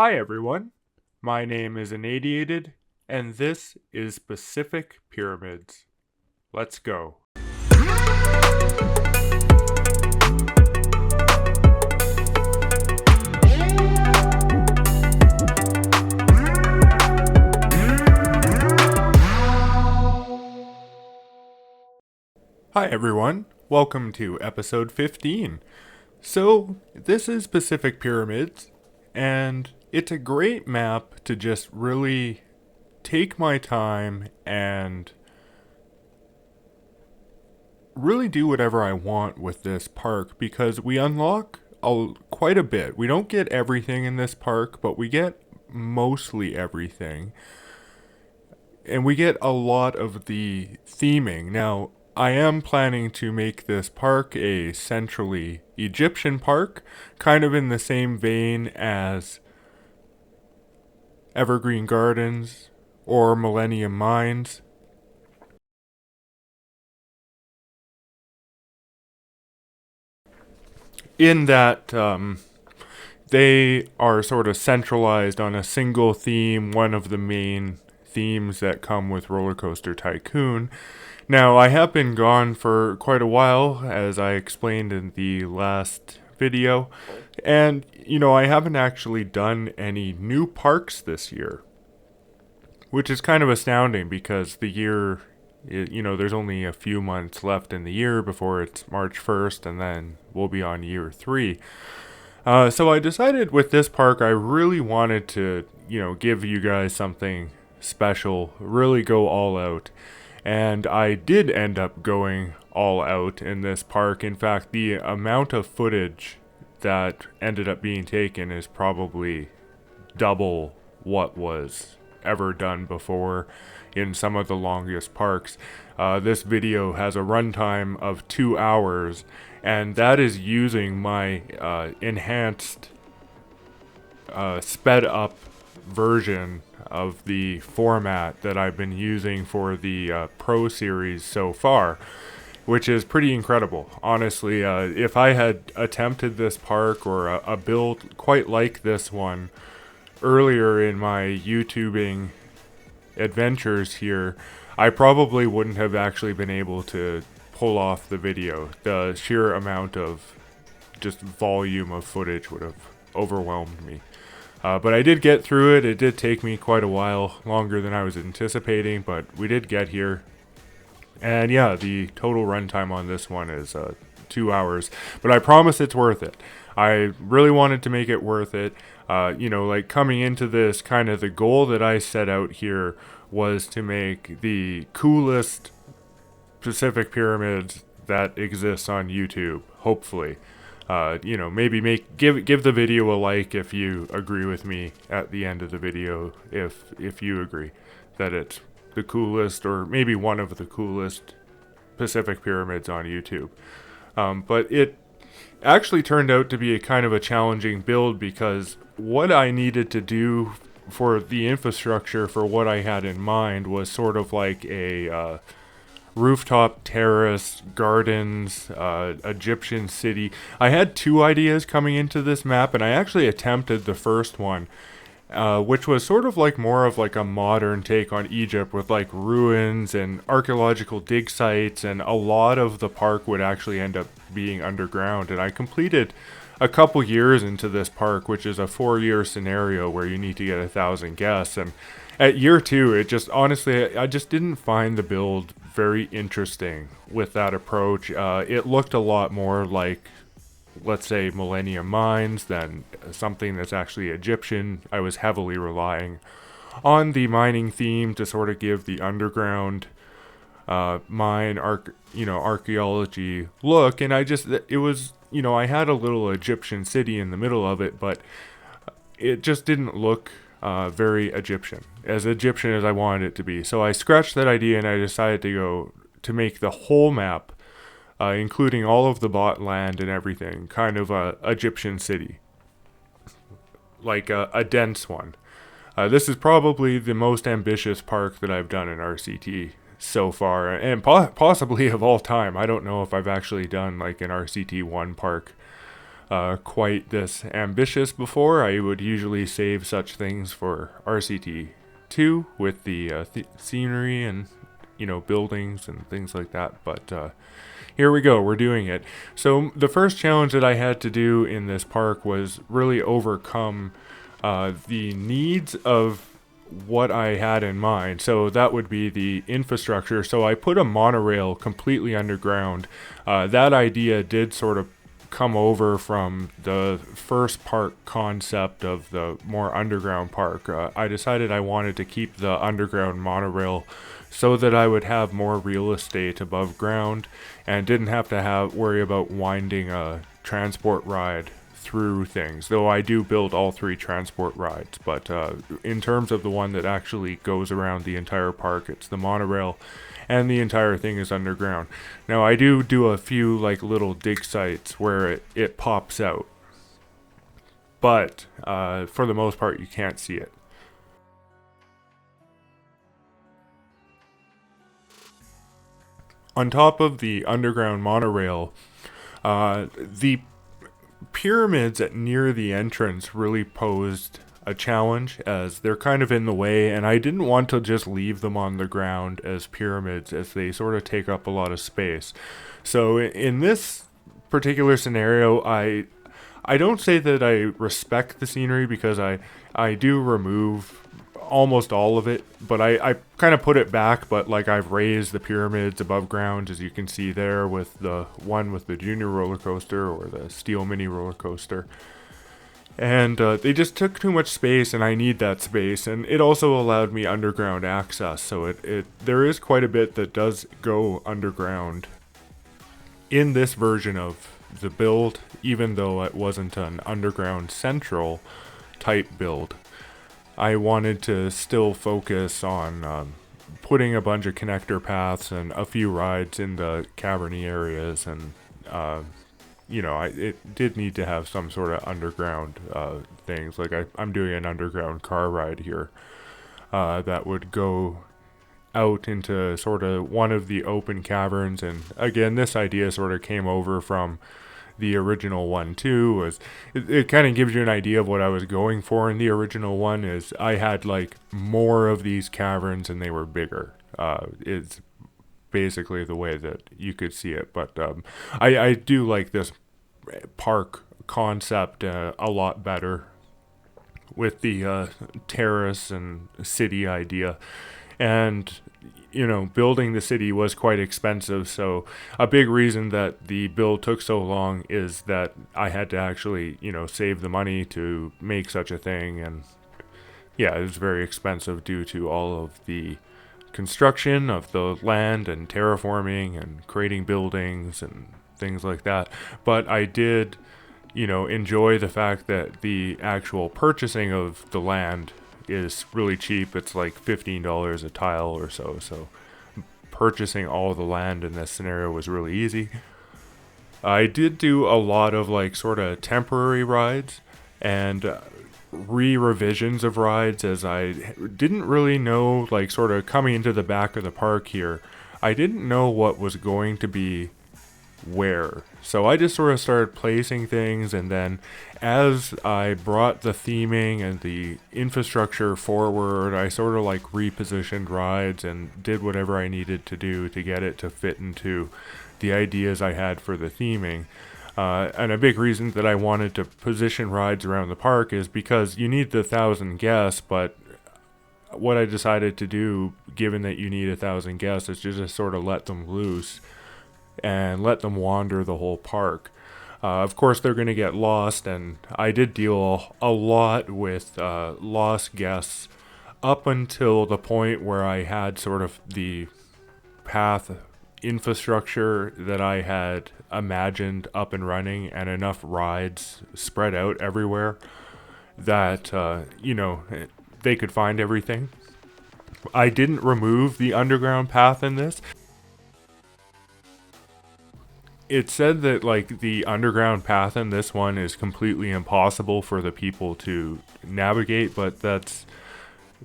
Hi everyone, my name is Innadiated, and this is Pacific Pyramids. Let's go. Hi everyone, welcome to episode 15. So, this is Pacific Pyramids, and it's a great map to just really take my time and really do whatever I want with this park because we unlock quite a bit. We don't get everything in this park, but we get mostly everything. And we get a lot of the theming. Now, I am planning to make this park a centrally Egyptian park, kind of in the same vein as Evergreen Gardens or Millennium Mines. In that they are sort of centralized on a single theme, one of the main themes that come with RollerCoaster Tycoon. Now, I have been gone for quite a while, as I explained in the last video, and, I haven't actually done any new parks this year, which is kind of astounding because the year, there's only a few months left in the year before it's March 1st, and then we'll be on year 3. So I decided with this park, I really wanted to, give you guys something special, really go all out. And I did end up going all out in this park. In fact, the amount of footage that ended up being taken is probably double what was ever done before in some of the longest parks. This video has a runtime of 2 hours, and that is using my enhanced, sped up version of the format that I've been using for the Pro series so far, which is pretty incredible. Honestly, if I had attempted this park or a build quite like this one earlier in my YouTubing adventures here, I probably wouldn't have actually been able to pull off the video. The sheer amount of just volume of footage would have overwhelmed me. But I did get through it. It did take me quite a while, longer than I was anticipating, but we did get here. And yeah, the total runtime on this one is 2 hours, but I promise it's worth it. I really wanted to make it worth it. Coming into this, kind of the goal that I set out here was to make the coolest Pacific Pyramids that exists on YouTube, hopefully. Maybe give the video a like if you agree with me at the end of the video, if you agree that it's the coolest or maybe one of the coolest Pacific Pyramids on YouTube. But it actually turned out to be a kind of a challenging build because what I needed to do for the infrastructure for what I had in mind was sort of like a rooftop terrace, gardens, Egyptian city. I had 2 ideas coming into this map, and I actually attempted the first one, which was sort of like more of like a modern take on Egypt with like ruins and archaeological dig sites, and a lot of the park would actually end up being underground. And I completed a couple years into this park, which is a 4-year scenario where you need to get 1,000 guests. And at year 2, it just honestly, I just didn't find the build very interesting with that approach. It looked a lot more like, let's say, Millennium Mines than something that's actually Egyptian. I was heavily relying on the mining theme to sort of give the underground archaeology look, and I had a little Egyptian city in the middle of it, but it just didn't look very Egyptian as I wanted it to be. So I scratched that idea and I decided to make the whole map, including all of the bought land and everything, kind of a Egyptian city, like a dense one. This is probably the most ambitious park that I've done in RCT so far, and possibly of all time. I don't know if I've actually done like an RCT1 park quite this ambitious before. I would usually save such things for RCT2 with the scenery and buildings and things like that. But here we go, we're doing it. So the first challenge that I had to do in this park was really overcome the needs of what I had in mind. So that would be the infrastructure. So I put a monorail completely underground. That idea did sort of come over from the first park concept of the more underground park. I decided I wanted to keep the underground monorail so that I would have more real estate above ground and didn't have to worry about winding a transport ride through things, though I do build all 3 transport rides. But in terms of the one that actually goes around the entire park, it's the monorail, and the entire thing is underground. Now I do a few like little dig sites where it pops out, but for the most part you can't see it. On top of the underground monorail, the pyramids near the entrance really posed a challenge, as they're kind of in the way, and I didn't want to just leave them on the ground as pyramids, as they sort of take up a lot of space. So in this particular scenario, I don't say that I respect the scenery, because I do remove almost all of it, but I kind of put it back. But like, I've raised the pyramids above ground, as you can see there, with the one with the junior roller coaster or the steel mini roller coaster, and they just took too much space, and I need that space. And it also allowed me underground access, so there is quite a bit that does go underground in this version of the build, even though it wasn't an underground central type build. I wanted to still focus on putting a bunch of connector paths and a few rides in the cavernous areas, and it did need to have some sort of underground things. Like I'm doing an underground car ride here that would go out into sort of one of the open caverns. And again, this idea sort of came over from the original one too. Was it kind of gives you an idea of what I was going for in the original one. Is I had like more of these caverns and they were bigger. It's basically the way that you could see it. But I do like this park concept a lot better, with the terrace and city idea. And building the city was quite expensive, so a big reason that the build took so long is that I had to actually save the money to make such a thing. And yeah, it was very expensive due to all of the construction of the land and terraforming and creating buildings and things like that. But I did enjoy the fact that the actual purchasing of the land is really cheap. It's like $15 a tile or so. So purchasing all the land in this scenario was really easy. I did do a lot of like sort of temporary rides and revisions of rides, as I didn't really know, like sort of coming into the back of the park here, I didn't know what was going to be where. So I just sort of started placing things, and then as I brought the theming and the infrastructure forward, I sort of like repositioned rides and did whatever I needed to do to get it to fit into the ideas I had for the theming. And a big reason that I wanted to position rides around the park is because you need the 1,000 guests, but what I decided to do, given that you need 1,000 guests, is just sort of let them loose and let them wander the whole park. Of course, they're going to get lost, and I did deal a lot with lost guests up until the point where I had sort of the path infrastructure that I had imagined up and running, and enough rides spread out everywhere that, they could find everything. I didn't remove the underground path in this. It said that like the underground path in this one is completely impossible for the people to navigate, but that's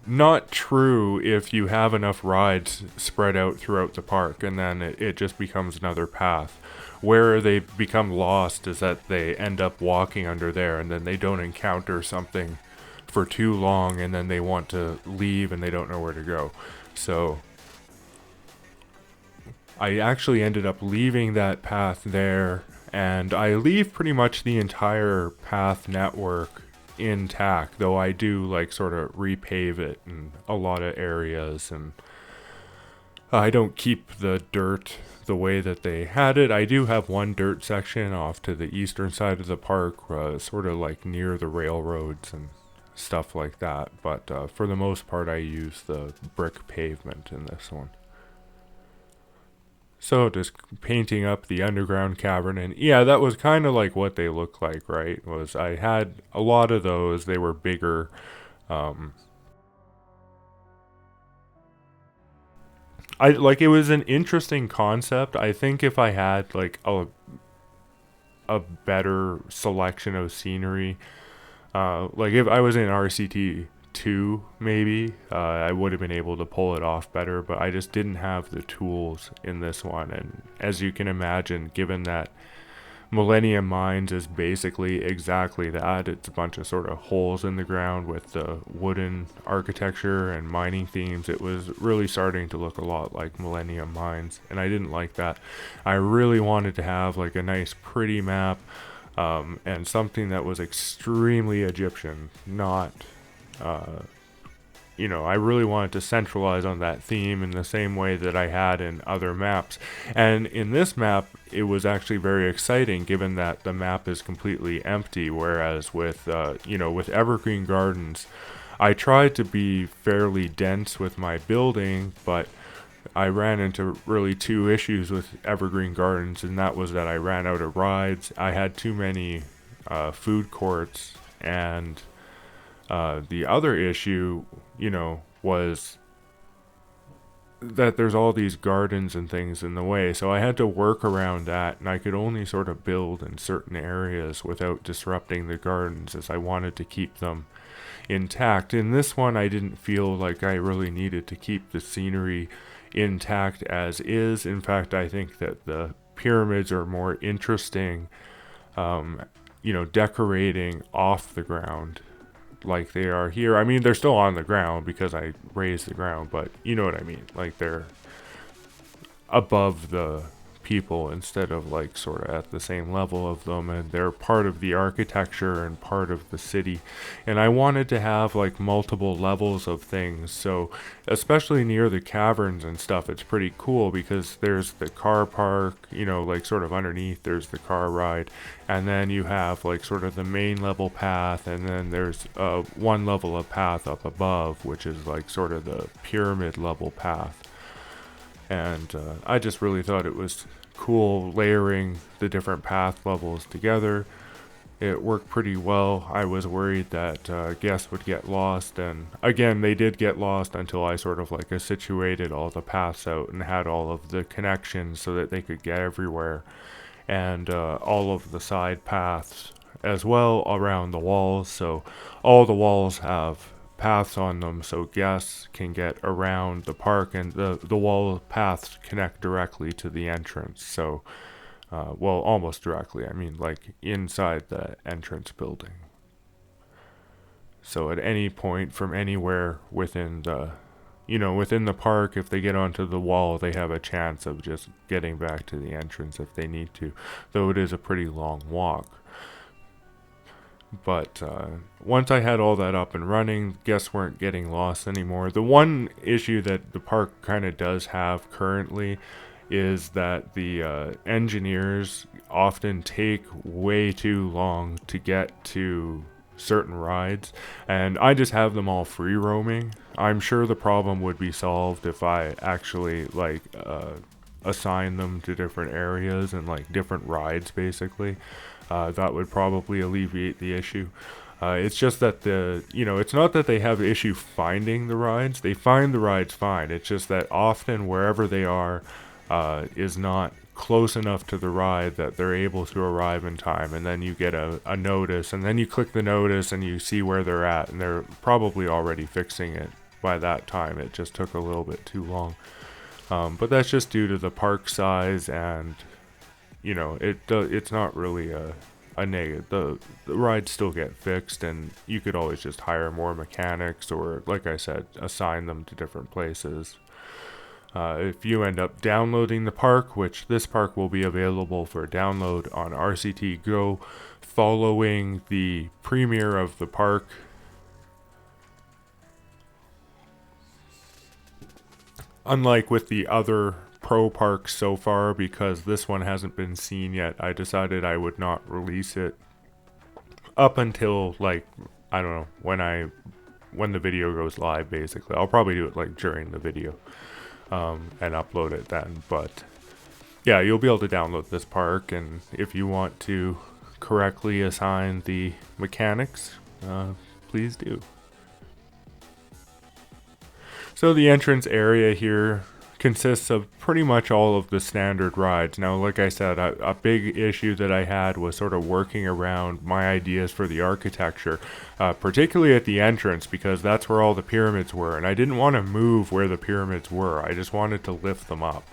not true if you have enough rides spread out throughout the park, and then it just becomes another path. Where they become lost is that they end up walking under there, and then they don't encounter something for too long, and then they want to leave and they don't know where to go. So I actually ended up leaving that path there, and I leave pretty much the entire path network intact, though I do like sort of repave it in a lot of areas, and I don't keep the dirt the way that they had it. I do have one dirt section off to the eastern side of the park, sort of like near the railroads and stuff like that, but for the most part I use the brick pavement in this one. So just painting up the underground cavern, and yeah, that was kind of like what they look like, right? Was I had a lot of those. They were bigger. Um, I like it was an interesting concept. I think if I had like a better selection of scenery, like if I was in RCT two, maybe I would have been able to pull it off better. But I just didn't have the tools in this one, and as you can imagine, given that Millennium Mines is basically exactly that. It's a bunch of sort of holes in the ground with the wooden architecture and mining themes. It was really starting to look a lot like Millennium Mines, and I didn't like that. I really wanted to have like a nice, pretty map, and something that was extremely Egyptian, not I really wanted to centralize on that theme in the same way that I had in other maps. And in this map, it was actually very exciting given that the map is completely empty, whereas with Evergreen Gardens, I tried to be fairly dense with my building, but I ran into really two issues with Evergreen Gardens, and that was that I ran out of rides. I had too many food courts, and the other issue, was that there's all these gardens and things in the way. So I had to work around that, and I could only sort of build in certain areas without disrupting the gardens, as I wanted to keep them intact. In this one, I didn't feel like I really needed to keep the scenery intact as is. In fact, I think that the pyramids are more interesting, decorating off the ground like they are here. I mean, they're still on the ground because I raised the ground, but you know what I mean. Like they're above the people instead of like sort of at the same level of them, and they're part of the architecture and part of the city. And I wanted to have like multiple levels of things, so especially near the caverns and stuff, it's pretty cool because there's the car park, like sort of underneath there's the car ride, and then you have like sort of the main level path, and then there's one level of path up above, which is like sort of the pyramid level path. And I just really thought it was cool layering the different path levels together. It worked pretty well. I was worried that guests would get lost, and again, they did get lost until I sort of like situated all the paths out and had all of the connections so that they could get everywhere, and all of the side paths as well around the walls. So all the walls have paths on them so guests can get around the park, and the wall paths connect directly to the entrance. So almost directly. I mean, like inside the entrance building. So at any point from anywhere within the park, if they get onto the wall, they have a chance of just getting back to the entrance if they need to, though it is a pretty long walk. But once I had all that up and running, guests weren't getting lost anymore. The one issue that the park kind of does have currently is that the engineers often take way too long to get to certain rides, and I just have them all free roaming. I'm sure the problem would be solved if I actually assign them to different areas and like different rides basically. That would probably alleviate the issue. It's just that it's not that they have issue finding the rides. They find the rides fine. It's just that often wherever they are is not close enough to the ride that they're able to arrive in time. And then you get a notice, and then you click the notice and you see where they're at, and they're probably already fixing it by that time it just took a little bit too long. But that's just due to the park size, and it's not really a negative. The rides still get fixed, and you could always just hire more mechanics, or like I said, assign them to different places. If you end up downloading the park, which this park will be available for download on RCT Go following the premiere of the park. Unlike with the other Pro parks so far, because this one hasn't been seen yet, I decided I would not release it up until, like, I don't know, when the video goes live, basically. I'll probably do it like during the video and upload it then. But yeah, you'll be able to download this park, and if you want to correctly assign the mechanics, please do. So the entrance area here consists of pretty much all of the standard rides. Now, like I said, a big issue that I had was sort of working around my ideas for the architecture, particularly at the entrance, because that's where all the pyramids were, and I didn't want to move where the pyramids were. I just wanted to lift them up.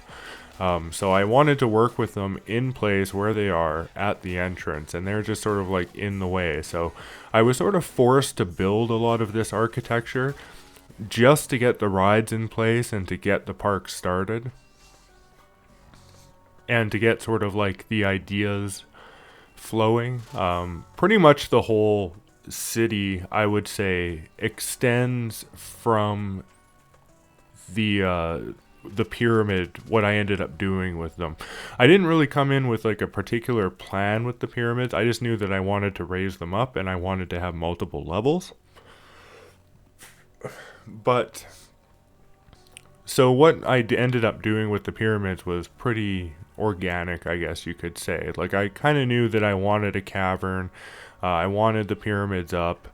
So I wanted to work with them in place where they are at the entrance, and they're just sort of like in the way. So I was sort of forced to build a lot of this architecture just to get the rides in place and to get the park started, and to get sort of like the ideas flowing. Pretty much the whole city, I would say, extends from the pyramid, what I ended up doing with them. I didn't really come in with like a particular plan with the pyramids. I just knew that I wanted to raise them up, and I wanted to have multiple levels. But so what I ended up doing with the pyramids was pretty organic, I guess you could say. Like, I kind of knew that I wanted a cavern. I wanted the pyramids up,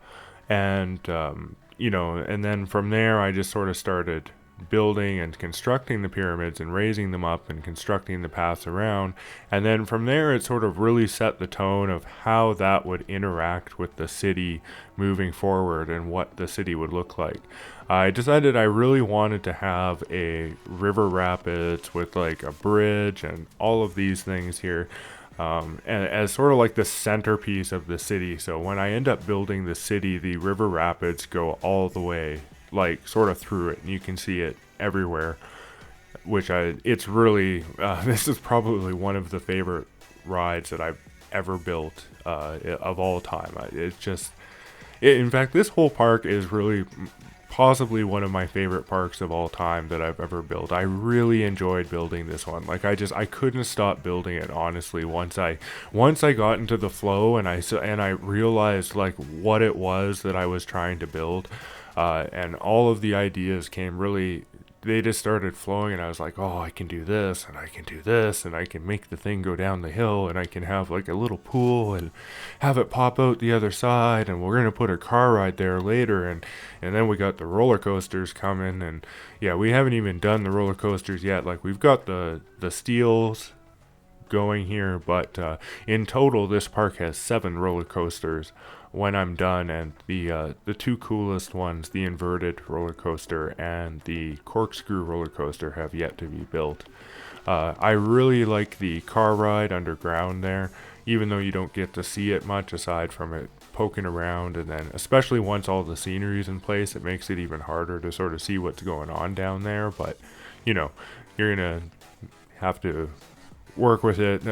and and then from there I just sort of started building and constructing the pyramids and raising them up and constructing the paths around. And then from there it sort of really set the tone of how that would interact with the city moving forward and what the city would look like. I decided I really wanted to have a river rapids with like a bridge and all of these things here, and as sort of like the centerpiece of the city. So when I end up building the city, the river rapids go all the way, like sort of through it, and you can see it everywhere, which it's really, this is probably one of the favorite rides that I've ever built of all time. In fact, this whole park is really possibly one of my favorite parks of all time that I've ever built. I really enjoyed building this one. Like, I couldn't stop building it, honestly. Once I got into the flow, and I realized like what it was that I was trying to build, and all of the ideas they just started flowing, and I was like, oh, I can do this, and I can do this, and I can make the thing go down the hill, and I can have like a little pool and have it pop out the other side, and we're going to put a car ride there later, and then we got the roller coasters coming, and yeah, we haven't even done the roller coasters yet. Like, we've got the steels going here, but in total this park has 7 roller coasters when I'm done, and the 2 coolest ones, the inverted roller coaster and the corkscrew roller coaster, have yet to be built. I really like the car ride underground there, even though you don't get to see it much aside from it poking around, and then especially once all the scenery is in place, it makes it even harder to sort of see what's going on down there. But you're gonna have to work with it.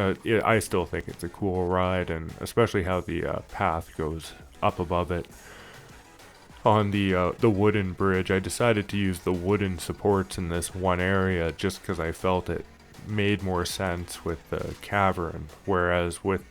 I still think it's a cool ride, and especially how the path goes up above it on the wooden bridge. I decided to use the wooden supports in this one area just because I felt it made more sense with the cavern, whereas with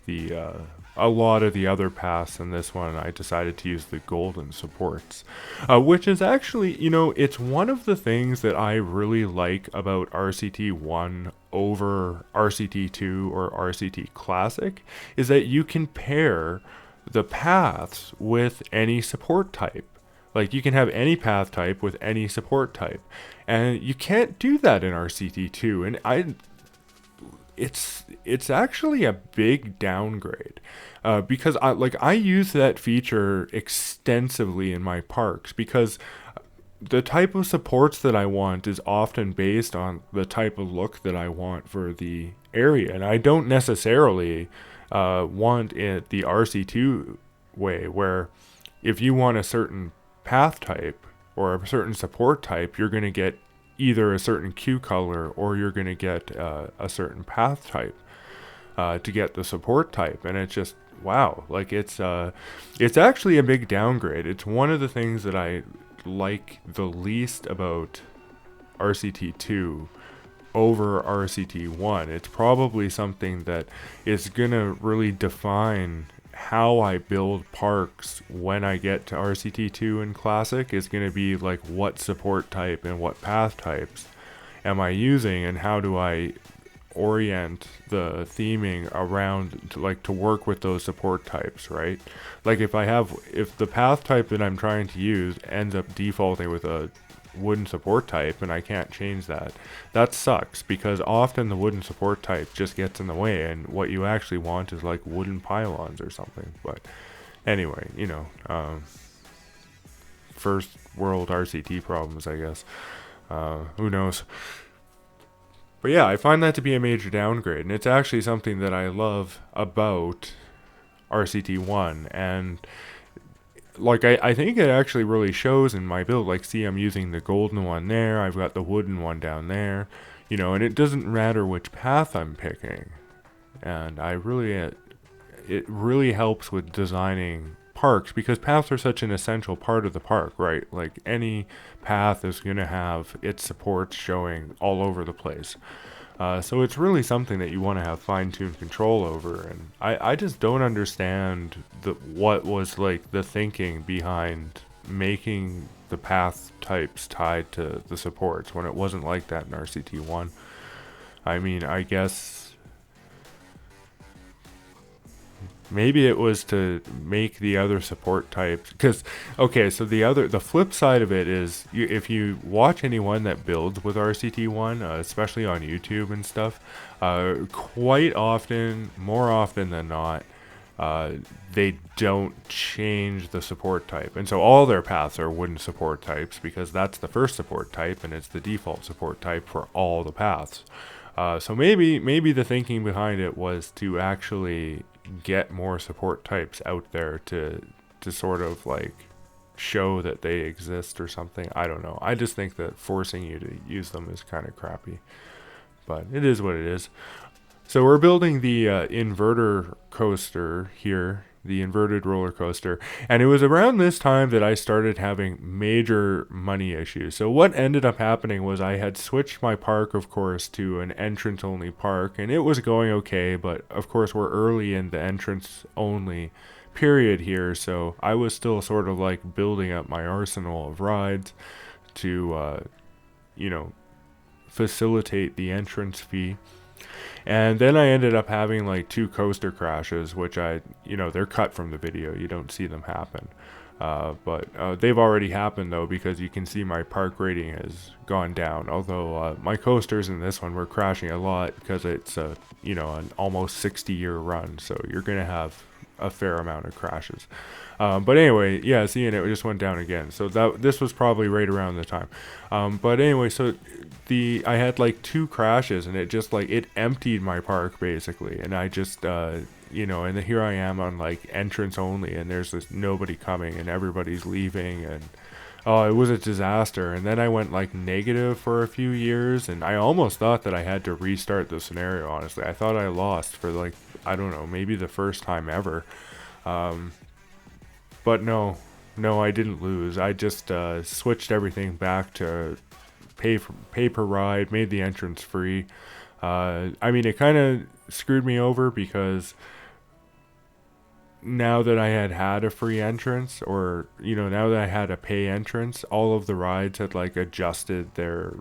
a lot of the other paths in this one, I decided to use the golden supports, which is actually, it's one of the things that I really like about RCT1 over RCT2 or RCT Classic, is that you can pair the paths with any support type. Like, you can have any path type with any support type, and you can't do that in RCT2, and it's actually a big downgrade, because I use that feature extensively in my parks, because the type of supports that I want is often based on the type of look that I want for the area. And I don't necessarily want it the RC2 way, where if you want a certain path type or a certain support type, you're going to get either a certain Q color or you're going to get a certain path type to get the support type. And it's just, wow, like it's actually a big downgrade. It's one of the things that I like the least about RCT2 over RCT1. It's probably something that is gonna really define how I build parks when I get to RCT2 and Classic. Is gonna be like, what support type and what path types am I using, and how do I orient the theming around to work with those support types, right? Like if the path type that I'm trying to use ends up defaulting with a wooden support type and I can't change that sucks, because often the wooden support type just gets in the way, and what you actually want is like wooden pylons or something. But anyway, first world RCT problems, I guess. Who knows? But yeah, I find that to be a major downgrade, and it's actually something that I love about RCT1. And like I think it actually really shows in my build. Like, see, I'm using the golden one there, I've got the wooden one down there, and it doesn't matter which path I'm picking. And it really helps with designing parks, because paths are such an essential part of the park, right? Like, any path is going to have its supports showing all over the place. So it's really something that you want to have fine-tuned control over. And I just don't understand what was like the thinking behind making the path types tied to the supports when it wasn't like that in RCT1. I mean, I guess maybe it was to make the other support types, because okay, so the flip side of it is, if you watch anyone that builds with RCT1, especially on YouTube and stuff, quite often, more often than not, they don't change the support type, and so all their paths are wooden support types, because that's the first support type and it's the default support type for all the paths. So maybe the thinking behind it was to actually get more support types out there to sort of like show that they exist or something. I don't know. I just think that forcing you to use them is kind of crappy, but it is what it is. So we're building the inverter coaster here, the inverted roller coaster, and it was around this time that I started having major money issues. So what ended up happening was I had switched my park, of course, to an entrance only park, and it was going okay, but of course we're early in the entrance only period here, so I was still sort of like building up my arsenal of rides to facilitate the entrance fee. And then I ended up having like 2 coaster crashes, which they're cut from the video. You don't see them happen. But they've already happened, though, because you can see my park rating has gone down. Although my coasters in this one were crashing a lot, because it's an almost 60-year run. So you're going to have a fair amount of crashes. But anyway, yeah, seeing it just went down again. So this was probably right around the time. But anyway, so I had like 2 crashes, and it just like it emptied my park basically, and I just and here I am on like entrance only, and there's this nobody coming, and everybody's leaving, and it was a disaster. And then I went like negative for a few years, and I almost thought that I had to restart the scenario. Honestly, I thought I lost for like, I don't know, maybe the first time ever. But no, I didn't lose. I just switched everything back to pay per ride, made the entrance free. I mean, it kind of screwed me over, because now that I had a free entrance, or now that I had a pay entrance, all of the rides had like adjusted their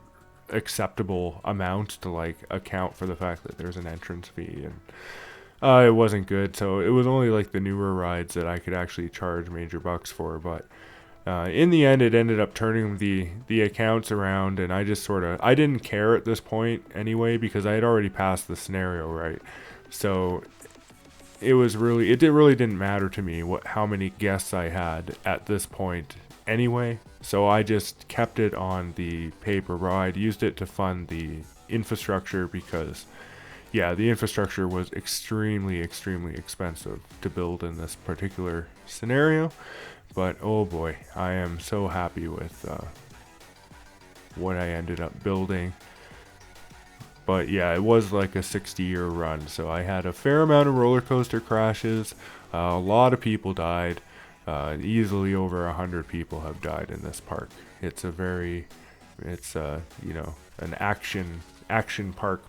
acceptable amount to like account for the fact that there's an entrance fee, and it wasn't good. So it was only like the newer rides that I could actually charge major bucks for. But in the end, it ended up turning the accounts around, and I just I didn't care at this point anyway, because I had already passed the scenario, right? So it really didn't matter to me how many guests I had at this point anyway, so I just kept it on the paper ride, used it to fund the infrastructure because, yeah, the infrastructure was extremely expensive to build in this particular scenario. But oh boy, I am so happy with what I ended up building. But yeah, it was like a 60-year run, so I had a fair amount of roller coaster crashes. A lot of people died. Easily over 100 people have died in this park. It's you know, an action park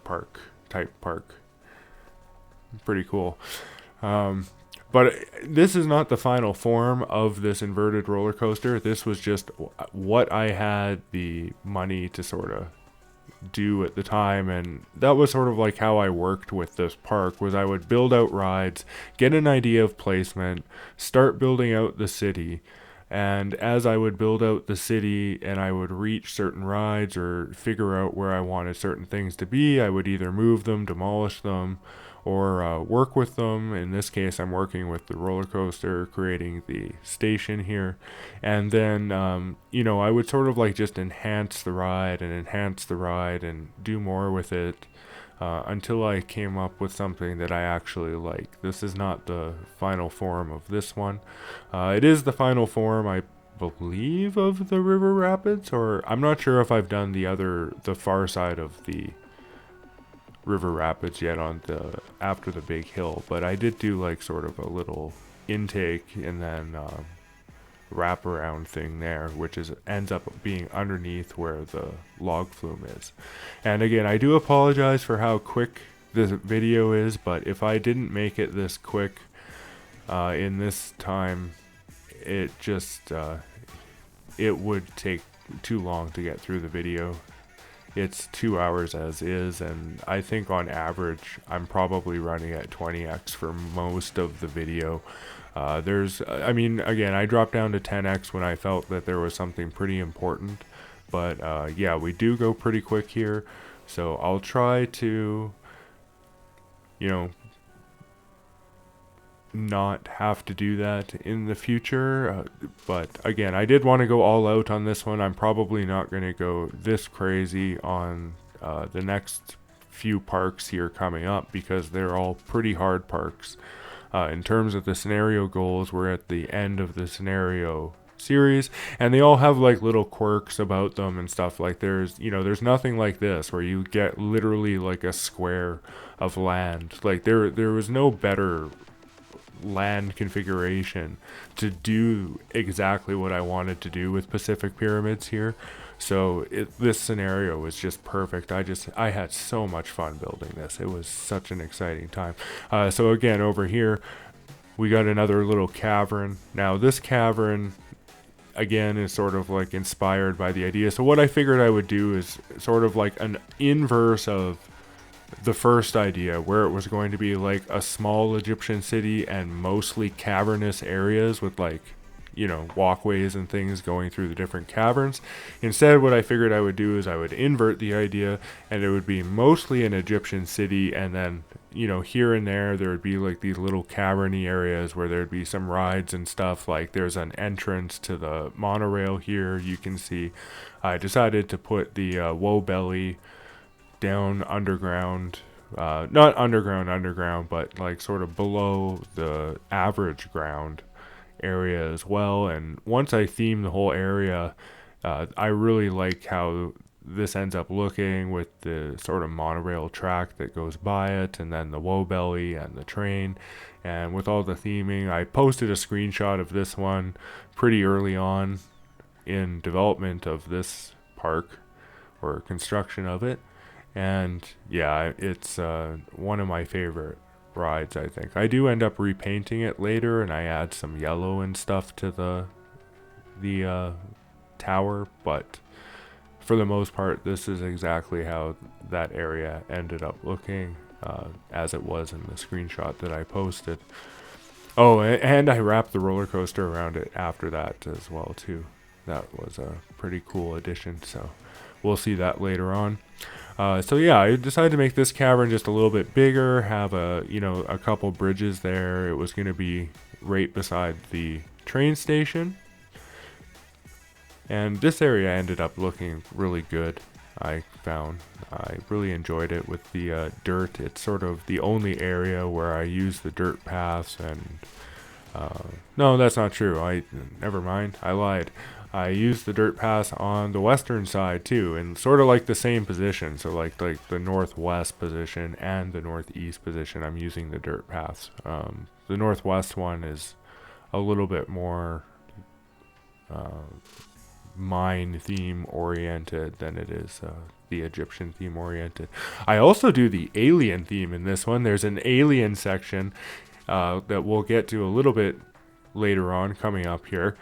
type park. Pretty cool. But this is not the final form of this inverted roller coaster. This was just what I had the money to sort of do at the time, and that was sort of like how I worked with this park. Was I would build out rides, get an idea of placement, start building out the city, and as I would build out the city and I would reach certain rides or figure out where I wanted certain things to be, I would either move them, demolish them, or work with them. In this case, I'm working with the roller coaster, creating the station here. And then, you know, I would sort of like just enhance the ride and do more with it until I came up with something that I actually like. This is not the final form of this one. It is the final form, I believe, of the River Rapids, or I'm not sure if I've done the far side of the River Rapids yet on the after the big hill, but I did do like sort of a little intake and then wraparound thing there, which ends up being underneath where the log flume is. And again, I do apologize for how quick this video is, but if I didn't make it this quick in this time, it just it would take too long to get through the video. It's 2 hours as is, and I think on average I'm probably running at 20x for most of the video. I mean, again, I dropped down to 10x when I felt that there was something pretty important, but yeah, we do go pretty quick here, so I'll try to, you know, not have to do that in the future. But again, I did want to go all out on this one. I'm probably not going to go this crazy on the next few parks here coming up because they're all pretty hard parks. In terms of the scenario goals, we're at the end of the scenario series, and they all have like little quirks about them and stuff. Like there's nothing like this where you get literally like a square of land. Like there was no better land configuration to do exactly what I wanted to do with Pacific Pyramids here. So this scenario was just perfect. I had so much fun building this. It was such an exciting time. So again, over here we got another little cavern. Now this cavern again is sort of like inspired by the idea. So what I figured I would do is sort of like an inverse of the first idea, where it was going to be like a small Egyptian city and mostly cavernous areas with like, you know, walkways and things going through the different caverns. Instead, what I figured I would do is I would invert the idea, and it would be mostly an Egyptian city, and then, you know, here and there would be like these little caverny areas where there'd be some rides and stuff. Like there's an entrance to the monorail here, you can see. I decided to put the woe belly down underground, not underground, but like sort of below the average ground area as well. And once I theme the whole area, I really like how this ends up looking with the sort of monorail track that goes by it, and then the woe belly and the train, and with all the theming. I posted a screenshot of this one pretty early on in development of this park, or construction of it. And yeah, it's one of my favorite rides, I think. I do end up repainting it later, and I add some yellow and stuff to the tower, but for the most part, this is exactly how that area ended up looking, as it was in the screenshot that I posted. Oh, and I wrapped the roller coaster around it after that as well too. That was a pretty cool addition, so we'll see that later on. So yeah, I decided to make this cavern just a little bit bigger, have a couple bridges there. It was going to be right beside the train station. And this area ended up looking really good. I found I really enjoyed it with the dirt. It's sort of the only area where I use the dirt paths and no, that's not true. Never mind. I lied. I used the dirt paths on the western side too, in sort of like the same position. So like the northwest position and the northeast position, I'm using the dirt paths. The northwest one is a little bit more mine theme oriented than it is the Egyptian theme oriented. I also do the alien theme in this one. There's an alien section that we'll get to a little bit later on coming up here.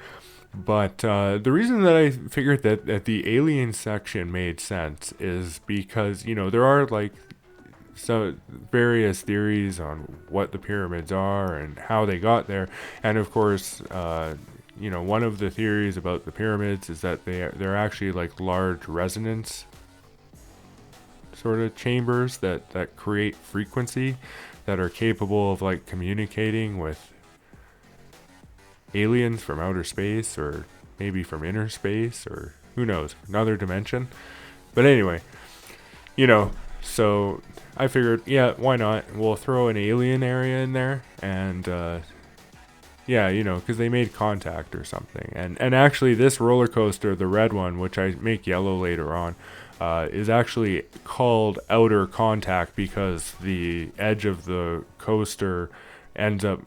But the reason that I figured that the alien section made sense is because, there are like so various theories on what the pyramids are and how they got there. And of course, one of the theories about the pyramids is that they're actually like large resonance sort of chambers that create frequency that are capable of like communicating with aliens from outer space or maybe from inner space or who knows, another dimension. But anyway, so I figured, yeah, why not? We'll throw an alien area in there and because they made contact or something. And actually this roller coaster, the red one, which I make yellow later on, is actually called outer contact because the edge of the coaster ends up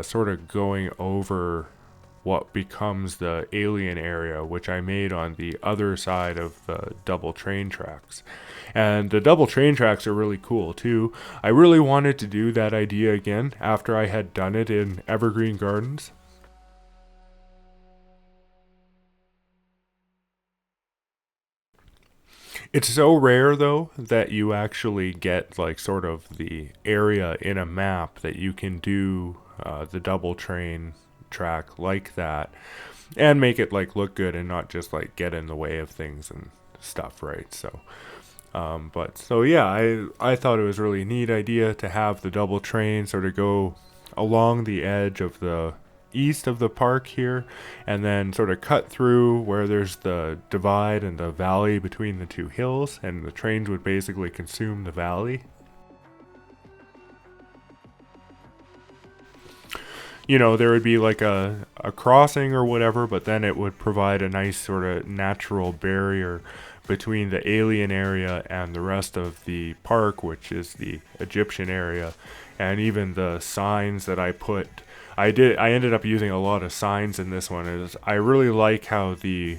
sort of going over what becomes the alien area, which I made on the other side of the double train tracks. And the double train tracks are really cool too. I really wanted to do that idea again after I had done it in Evergreen Gardens. It's so rare though that you actually get like sort of the area in a map that you can do the double train track like that and make it like look good and not just like get in the way of things and stuff, right? So I thought it was a really neat idea to have the double train sort of go along the edge of the east of the park here and then sort of cut through where there's the divide and the valley between the two hills, and the trains would basically consume the valley. There would be like a crossing or whatever, but then it would provide a nice sort of natural barrier between the alien area and the rest of the park, which is the Egyptian area. And even the signs that I ended up using a lot of signs in this one. I really like how the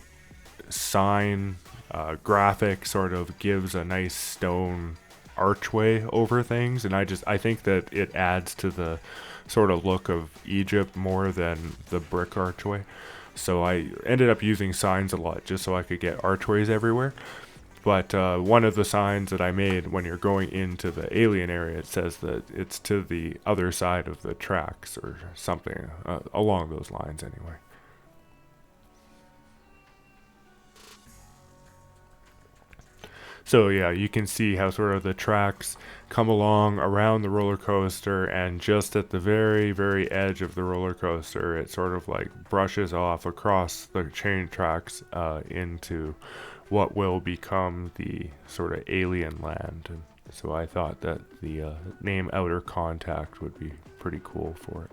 sign graphic sort of gives a nice stone archway over things, and I think that it adds to the sort of look of Egypt more than the brick archway. So I ended up using signs a lot just so I could get archways everywhere. But one of the signs that I made when you're going into the alien area, it says that it's to the other side of the tracks or something along those lines anyway. So yeah, you can see how sort of the tracks come along around the roller coaster, and just at the very, very edge of the roller coaster, it sort of like brushes off across the train tracks into what will become the sort of alien land. And so I thought that the name Outer Contact would be pretty cool for it.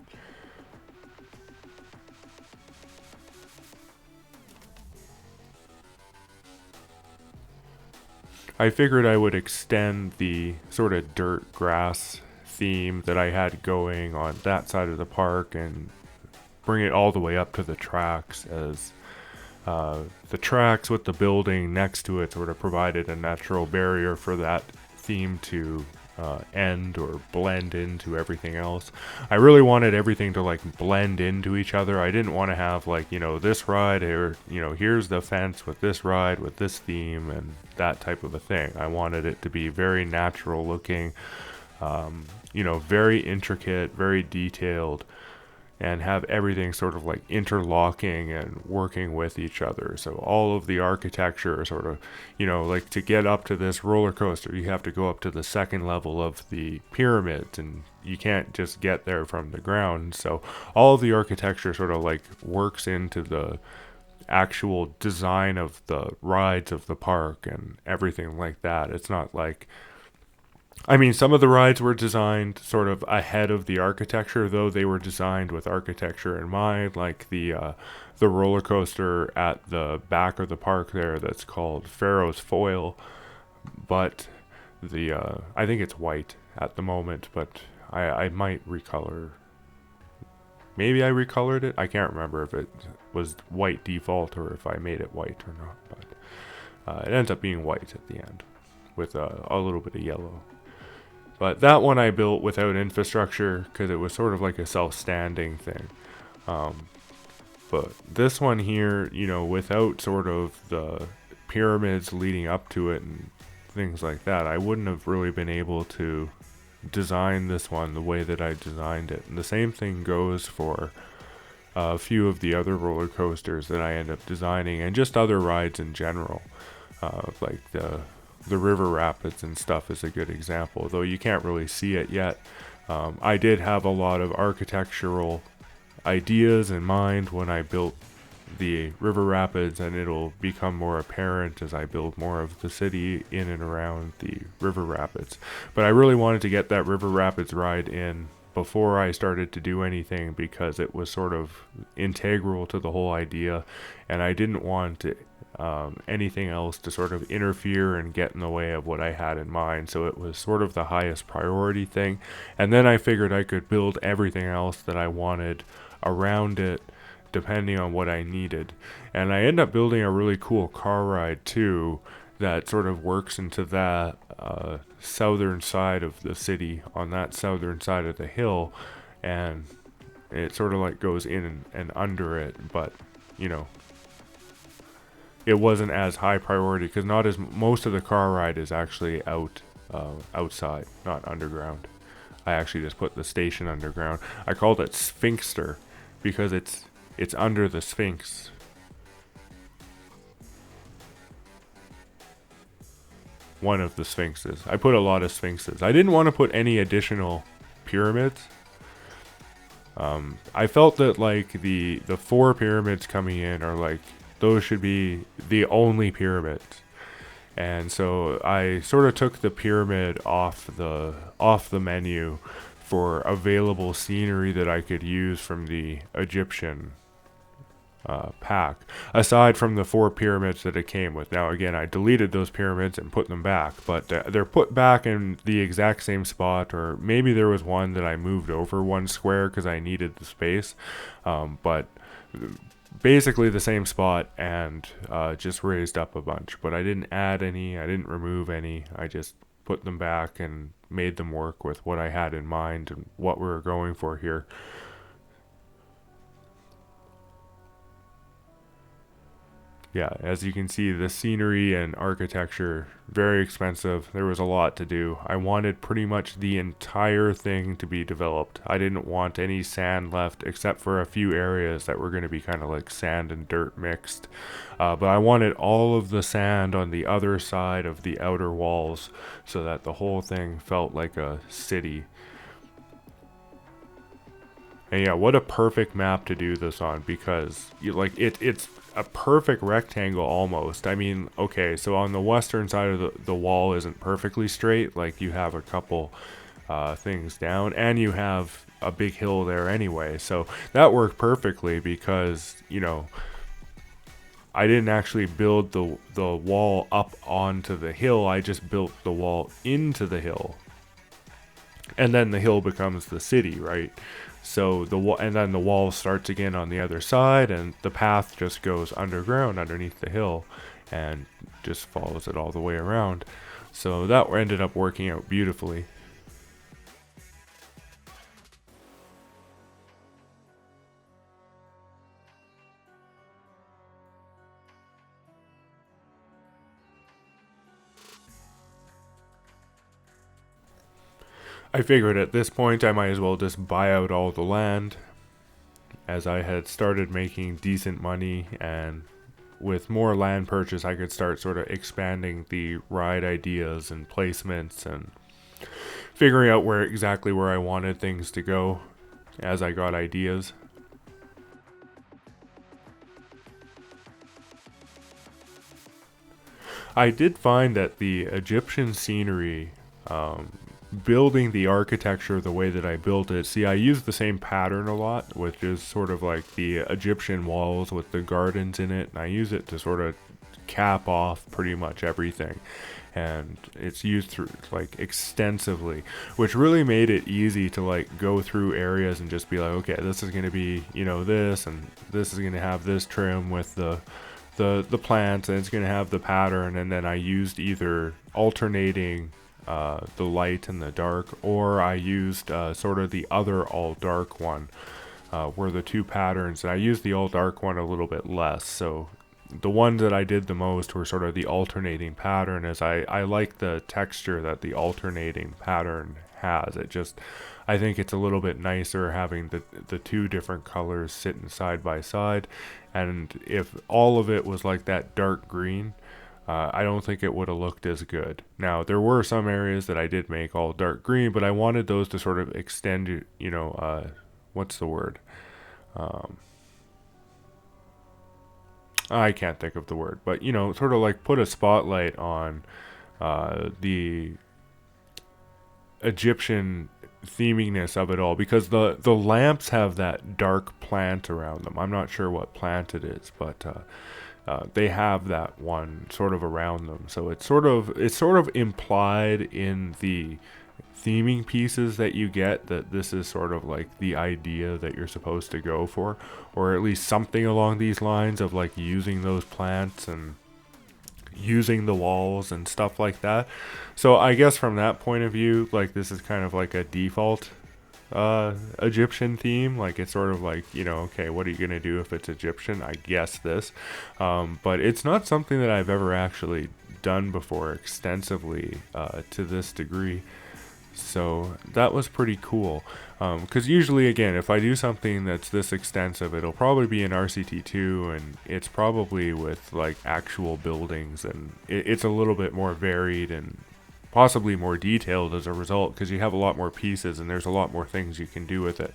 I figured I would extend the sort of dirt grass theme that I had going on that side of the park and bring it all the way up to the tracks, as the tracks with the building next to it sort of provided a natural barrier for that theme to end or blend into everything else. I really wanted everything to like blend into each other. I didn't want to have like, this ride or, here's the fence with this ride with this theme and that type of a thing. I wanted it to be very natural looking, very intricate, very detailed, and have everything sort of like interlocking and working with each other. So all of the architecture sort of, like to get up to this roller coaster, you have to go up to the second level of the pyramid, and you can't just get there from the ground. So all of the architecture sort of like works into the actual design of the rides of the park and everything like that. It's not like, I mean, some of the rides were designed sort of ahead of the architecture, though they were designed with architecture in mind, like the roller coaster at the back of the park there that's called Pharaoh's Foil. But the I think it's white at the moment, but I might recolor. Maybe I recolored it. I can't remember if it was white default or if I made it white or not. But it ends up being white at the end with a little bit of yellow. But that one I built without infrastructure because it was sort of like a self-standing thing. But this one here, you know, without sort of the pyramids leading up to it and things like that, I wouldn't have really been able to design this one the way that I designed it. And the same thing goes for a few of the other roller coasters that I end up designing, and just other rides in general, like the river rapids and stuff is a good example, though you can't really see it yet. I did have a lot of architectural ideas in mind when I built the river rapids, and it'll become more apparent as I build more of the city in and around the river rapids. But I really wanted to get that river rapids ride in before I started to do anything because it was sort of integral to the whole idea, and I didn't want anything else to sort of interfere and get in the way of what I had in mind. So it was sort of the highest priority thing, and then I figured I could build everything else that I wanted around it depending on what I needed. And I end up building a really cool car ride too that sort of works into that southern side of the city, on that southern side of the hill, and it sort of like goes in and under it, but you know, it wasn't as high priority because not as most of the car ride is actually outside, not underground. I actually just put the station underground. I called it Sphinxter because it's under the Sphinx. One of the Sphinxes. I put a lot of Sphinxes. I didn't want to put any additional pyramids. I felt that like the 4 pyramids coming in are like, those should be the only pyramids. And so I sort of took the pyramid off the menu for available scenery that I could use from the Egyptian pack, aside from the 4 pyramids that it came with. Now again, I deleted those pyramids and put them back, but they're put back in the exact same spot, or maybe there was one that I moved over 1 square because I needed the space, but basically the same spot, and just raised up a bunch. But I didn't add any, I didn't remove any, I just put them back and made them work with what I had in mind and what we were going for here. Yeah, as you can see, the scenery and architecture, very expensive. There was a lot to do. I wanted pretty much the entire thing to be developed. I didn't want any sand left except for a few areas that were going to be kind of like sand and dirt mixed. But I wanted all of the sand on the other side of the outer walls so that the whole thing felt like a city. And yeah, what a perfect map to do this on, because it's a perfect rectangle almost. I mean, okay, so on the western side of the wall isn't perfectly straight, like you have a couple things down, and you have a big hill there anyway, so that worked perfectly because, you know, I didn't actually build the wall up onto the hill, I just built the wall into the hill. And then the hill becomes the city, right? So and then the wall starts again on the other side, and the path just goes underground underneath the hill and just follows it all the way around. So that ended up working out beautifully. I figured at this point I might as well just buy out all the land, as I had started making decent money, and with more land purchase I could start sort of expanding the ride ideas and placements and figuring out exactly where I wanted things to go as I got ideas. I did find that the Egyptian scenery, building the architecture the way that I built it, see, I use the same pattern a lot, which is sort of like the Egyptian walls with the gardens in it, and I use it to sort of cap off pretty much everything. And it's used through like extensively, which really made it easy to like go through areas and just be like, okay, this is going to be, this, and this is going to have this trim with the plants, and it's going to have the pattern. And then I used either alternating the light and the dark, or I used sort of the other all dark one, were the two patterns. And I used the all dark one a little bit less, so the ones that I did the most were sort of the alternating pattern, as I like the texture that the alternating pattern has. I think it's a little bit nicer having the two different colors sitting side by side. And if all of it was like that dark green, I don't think it would have looked as good. Now, there were some areas that I did make all dark green, but I wanted those to sort of extend, what's the word? I can't think of the word, but sort of like put a spotlight on the Egyptian theminess of it all, because the lamps have that dark plant around them. I'm not sure what plant it is, but they have that one sort of around them. So it's sort of implied in the theming pieces that you get that this is sort of like the idea that you're supposed to go for, or at least something along these lines of like using those plants and using the walls and stuff like that. So I guess from that point of view, like this is kind of like a default Egyptian theme. Like it's sort of like, okay, what are you gonna do if it's Egyptian? I guess this, but it's not something that I've ever actually done before extensively to this degree. So that was pretty cool, because usually, again, if I do something that's this extensive, it'll probably be in RCT2, and it's probably with like actual buildings, and it's a little bit more varied and possibly more detailed as a result, because you have a lot more pieces and there's a lot more things you can do with it.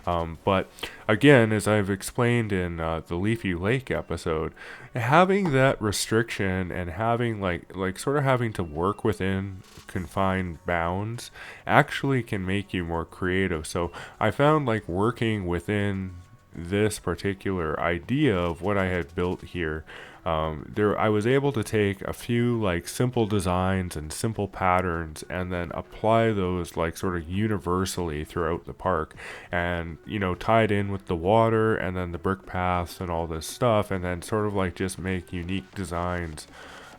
But again, as I've explained in the Leafy Lake episode, having that restriction and having like sort of having to work within confined bounds actually can make you more creative. So I found like working within this particular idea of what I had built here, I was able to take a few like simple designs and simple patterns and then apply those like sort of universally throughout the park, and tied in with the water and then the brick paths and all this stuff, and then sort of like just make unique designs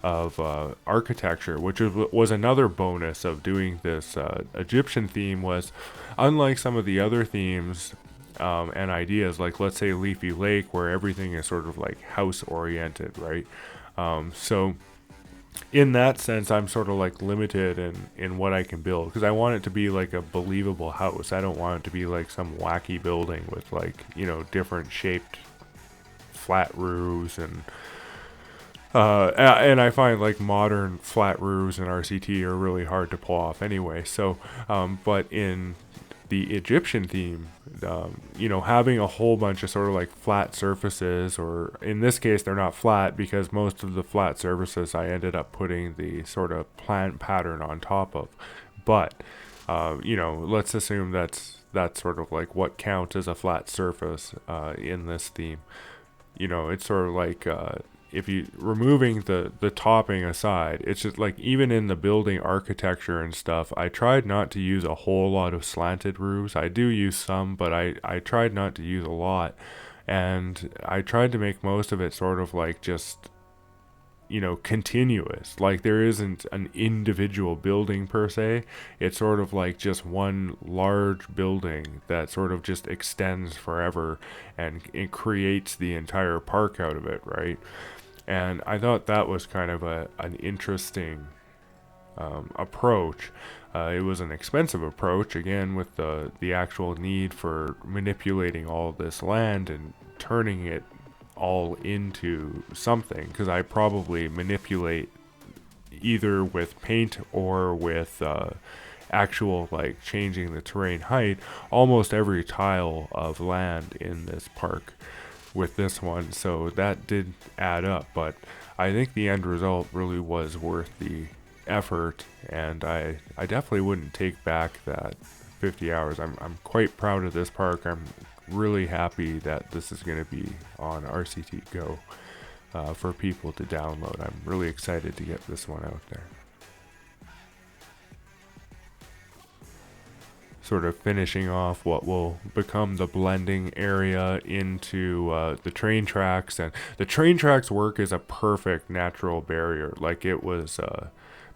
of architecture, which was another bonus of doing this Egyptian theme. Was unlike some of the other themes and ideas, like let's say Leafy Lake, where everything is sort of like house oriented, right? So in that sense, I'm sort of like limited in what I can build, because I want it to be like a believable house. I don't want it to be like some wacky building with like different shaped flat roofs, and I find like modern flat roofs in RCT are really hard to pull off anyway. So but in the Egyptian theme, having a whole bunch of sort of like flat surfaces, or in this case they're not flat because most of the flat surfaces I ended up putting the sort of plant pattern on top of. But let's assume that's sort of like what counts as a flat surface in this theme. It's sort of like if you removing the topping aside, it's just like even in the building architecture and stuff, I tried not to use a whole lot of slanted roofs. I do use some, but I tried not to use a lot, and I tried to make most of it sort of like just continuous. Like there isn't an individual building per se. It's sort of like just one large building that sort of just extends forever, and it creates the entire park out of it, right? And I thought that was kind of an interesting approach. It was an expensive approach, again, with the actual need for manipulating all this land and turning it all into something, because I probably manipulate either with paint or with actual like changing the terrain height almost every tile of land in this park. with this one, so that did add up. But I think the end result really was worth the effort, and I definitely wouldn't take back that 50 hours. I'm quite proud of this park. I'm really happy that this is going to be on RCT Go for people to download. I'm really excited to get this one out there. Sort of finishing off what will become the blending area into the train tracks, and the train tracks work as a perfect natural barrier, like it was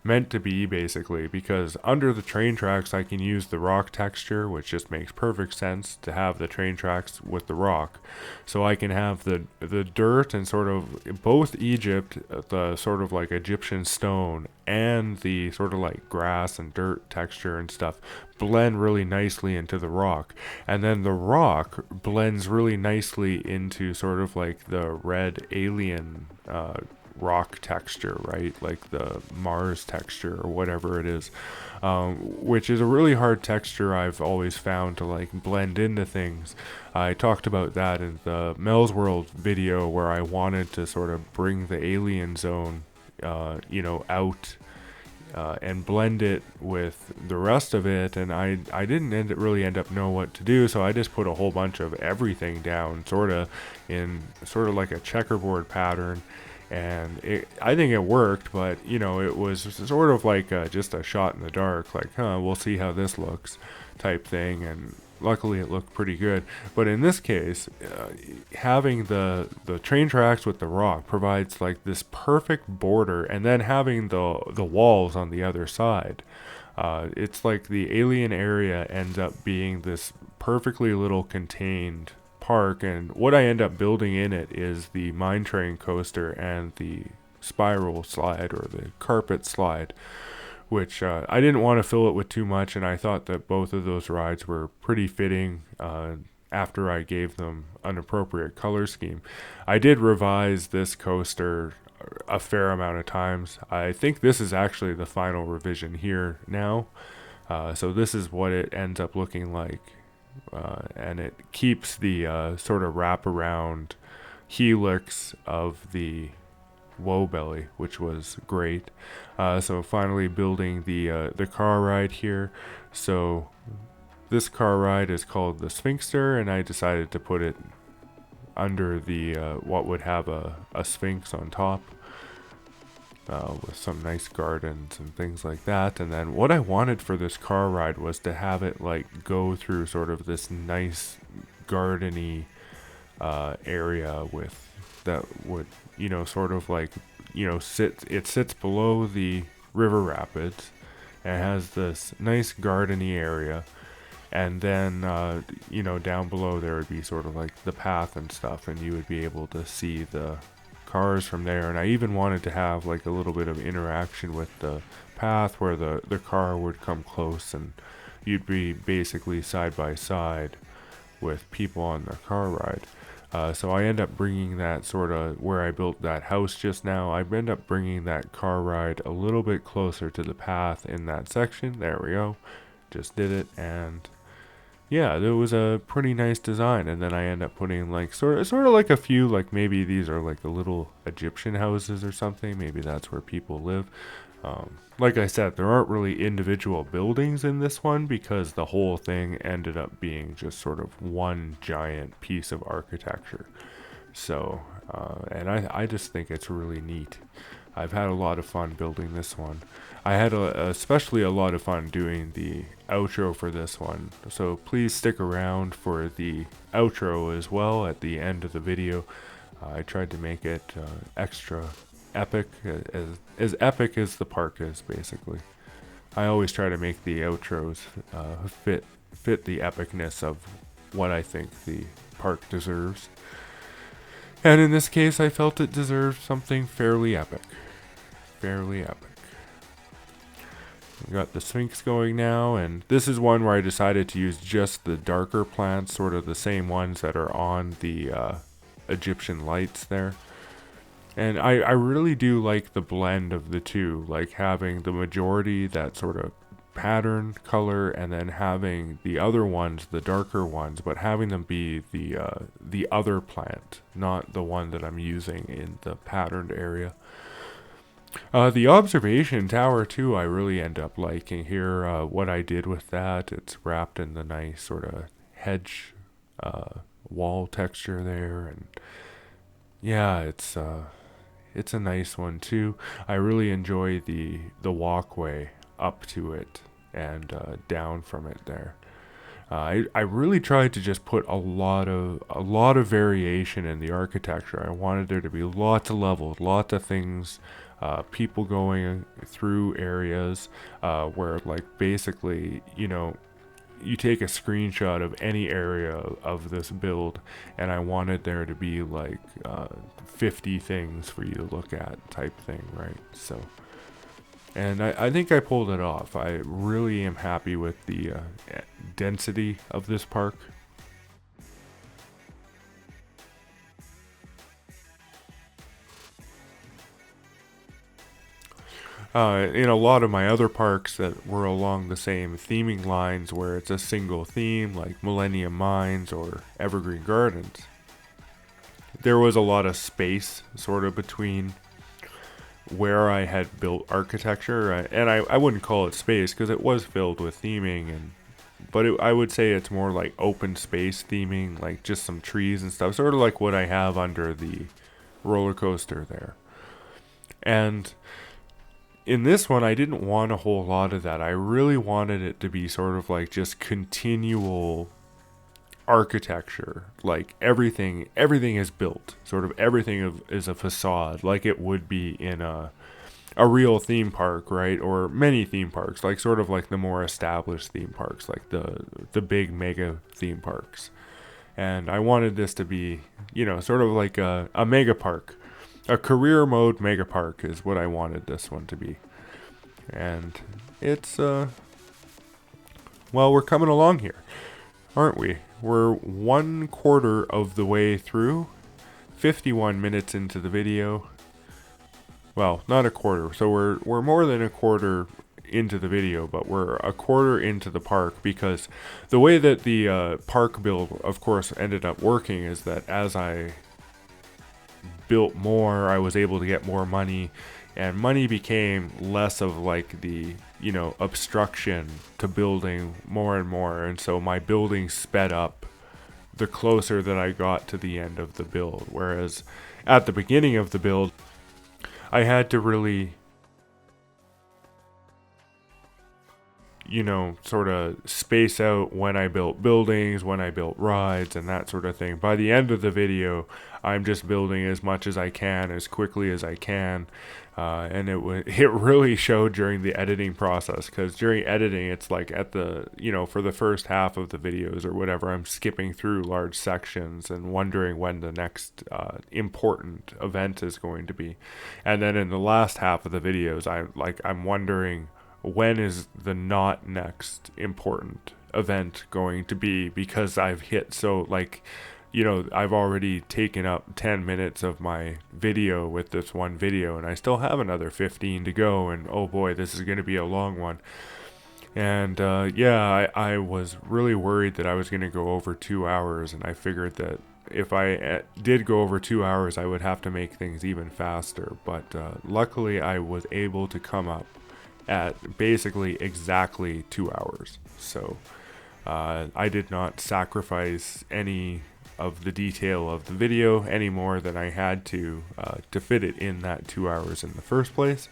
meant to be, basically, because under the train tracks I can use the rock texture, which just makes perfect sense to have the train tracks with the rock. So I can have the dirt and sort of both Egypt, the sort of like Egyptian stone, and the sort of like grass and dirt texture and stuff blend really nicely into the rock, and then the rock blends really nicely into sort of like the red alien rock texture, right? Like the Mars texture or whatever it is, which is a really hard texture I've always found to like blend into things. I talked about that in the Mel's World video, where I wanted to sort of bring the alien zone out and blend it with the rest of it, and I didn't really end up know what to do, so I just put a whole bunch of everything down sort of like a checkerboard pattern, and I think it worked, but it was sort of like just a shot in the dark, like we'll see how this looks type thing, and luckily it looked pretty good. But in this case, having the train tracks with the rock provides like this perfect border, and then having the walls on the other side, it's like the alien area ends up being this perfectly little contained park. And what I end up building in it is the mine train coaster and the spiral slide, or the carpet slide, which I didn't want to fill it with too much, and I thought that both of those rides were pretty fitting after I gave them an appropriate color scheme. I did revise this coaster a fair amount of times. I think this is actually the final revision here now, so this is what it ends up looking like, and it keeps the sort of wraparound helix of the Woe Belly, which was great. So finally building the car ride here. So this car ride is called the Sphinxter, and I decided to put it under the what would have a sphinx on top, with some nice gardens and things like that. And then what I wanted for this car ride was to have it like go through sort of this nice gardeny area with that would sort of like sits below the river rapids and has this nice gardeny area, and then down below there would be sort of like the path and stuff, and you would be able to see the cars from there. And I even wanted to have like a little bit of interaction with the path, where the car would come close and you'd be basically side by side with people on the car ride. So I end up bringing that sort of where I built that house just now. I end up bringing that car ride a little bit closer to the path in that section. There we go. Just did it, and yeah, it was a pretty nice design. And then I end up putting like sort of like a few, like maybe these are like the little Egyptian houses or something. Maybe that's where people live. Like I said, there aren't really individual buildings in this one, because the whole thing ended up being just sort of one giant piece of architecture. So, and I just think it's really neat. I've had a lot of fun building this one. I had especially a lot of fun doing the outro for this one. So please stick around for the outro as well at the end of the video. I tried to make it extra epic, as epic as the park is, basically. I always try to make the outros fit the epicness of what I think the park deserves. And in this case, I felt it deserved something fairly epic. Fairly epic. We got the Sphinx going now, and this is one where I decided to use just the darker plants, sort of the same ones that are on the Egyptian lights there. And I really do like the blend of the two, like having the majority that sort of pattern color, and then having the other ones, the darker ones, but having them be the other plant, not the one that I'm using in the patterned area. The observation tower too, I really end up liking here. What I did with that, it's wrapped in the nice sort of hedge wall texture there, and yeah, it's a nice one too. I really enjoy the walkway up to it and down from it there. I really tried to just put a lot of variation in the architecture. I wanted there to be lots of levels, lots of things, people going through areas where, like, basically, you take a screenshot of any area of this build, and I wanted there to be like 50 things for you to look at type thing, right? So, and I think I pulled it off. I really am happy with the density of this park. In a lot of my other parks that were along the same theming lines where it's a single theme, like Millennium Mines or Evergreen Gardens, there was a lot of space sort of between where I had built architecture, and I wouldn't call it space because it was filled with theming, but I would say it's more like open space theming, like just some trees and stuff, sort of like what I have under the roller coaster there. And in this one, I didn't want a whole lot of that. I really wanted it to be sort of like just continual architecture. Like everything is built. Sort of everything is a facade, like it would be in a real theme park, right? Or many theme parks, like sort of like the more established theme parks, like the big mega theme parks. And I wanted this to be, sort of like a mega park. A career mode mega park is what I wanted this one to be. And it's, well, we're coming along here, aren't we? We're 1/4 of the way through, 51 minutes into the video. Well, not a quarter, so we're more than a quarter into the video, but we're a quarter into the park, because the way that the park build, of course, ended up working is that as I built more, I was able to get more money, and money became less of like the obstruction to building more and more, and so my building sped up the closer that I got to the end of the build, whereas at the beginning of the build I had to really sort of space out when I built buildings, when I built rides, and that sort of thing. By the end of the video, I'm just building as much as I can, as quickly as I can, and it really showed during the editing process, because during editing, it's like at the, for the first half of the videos or whatever, I'm skipping through large sections and wondering when the next important event is going to be. And then in the last half of the videos, I'm wondering, when is the not next important event going to be, because I've hit so I've already taken up 10 minutes of my video with this one video, and I still have another 15 to go, and oh boy, this is going to be a long one. And I was really worried that I was going to go over 2 hours, and I figured that if I did go over 2 hours, I would have to make things even faster, but luckily I was able to come up at basically exactly 2 hours. So I did not sacrifice any of the detail of the video any more than I had to fit it in that 2 hours in the first place.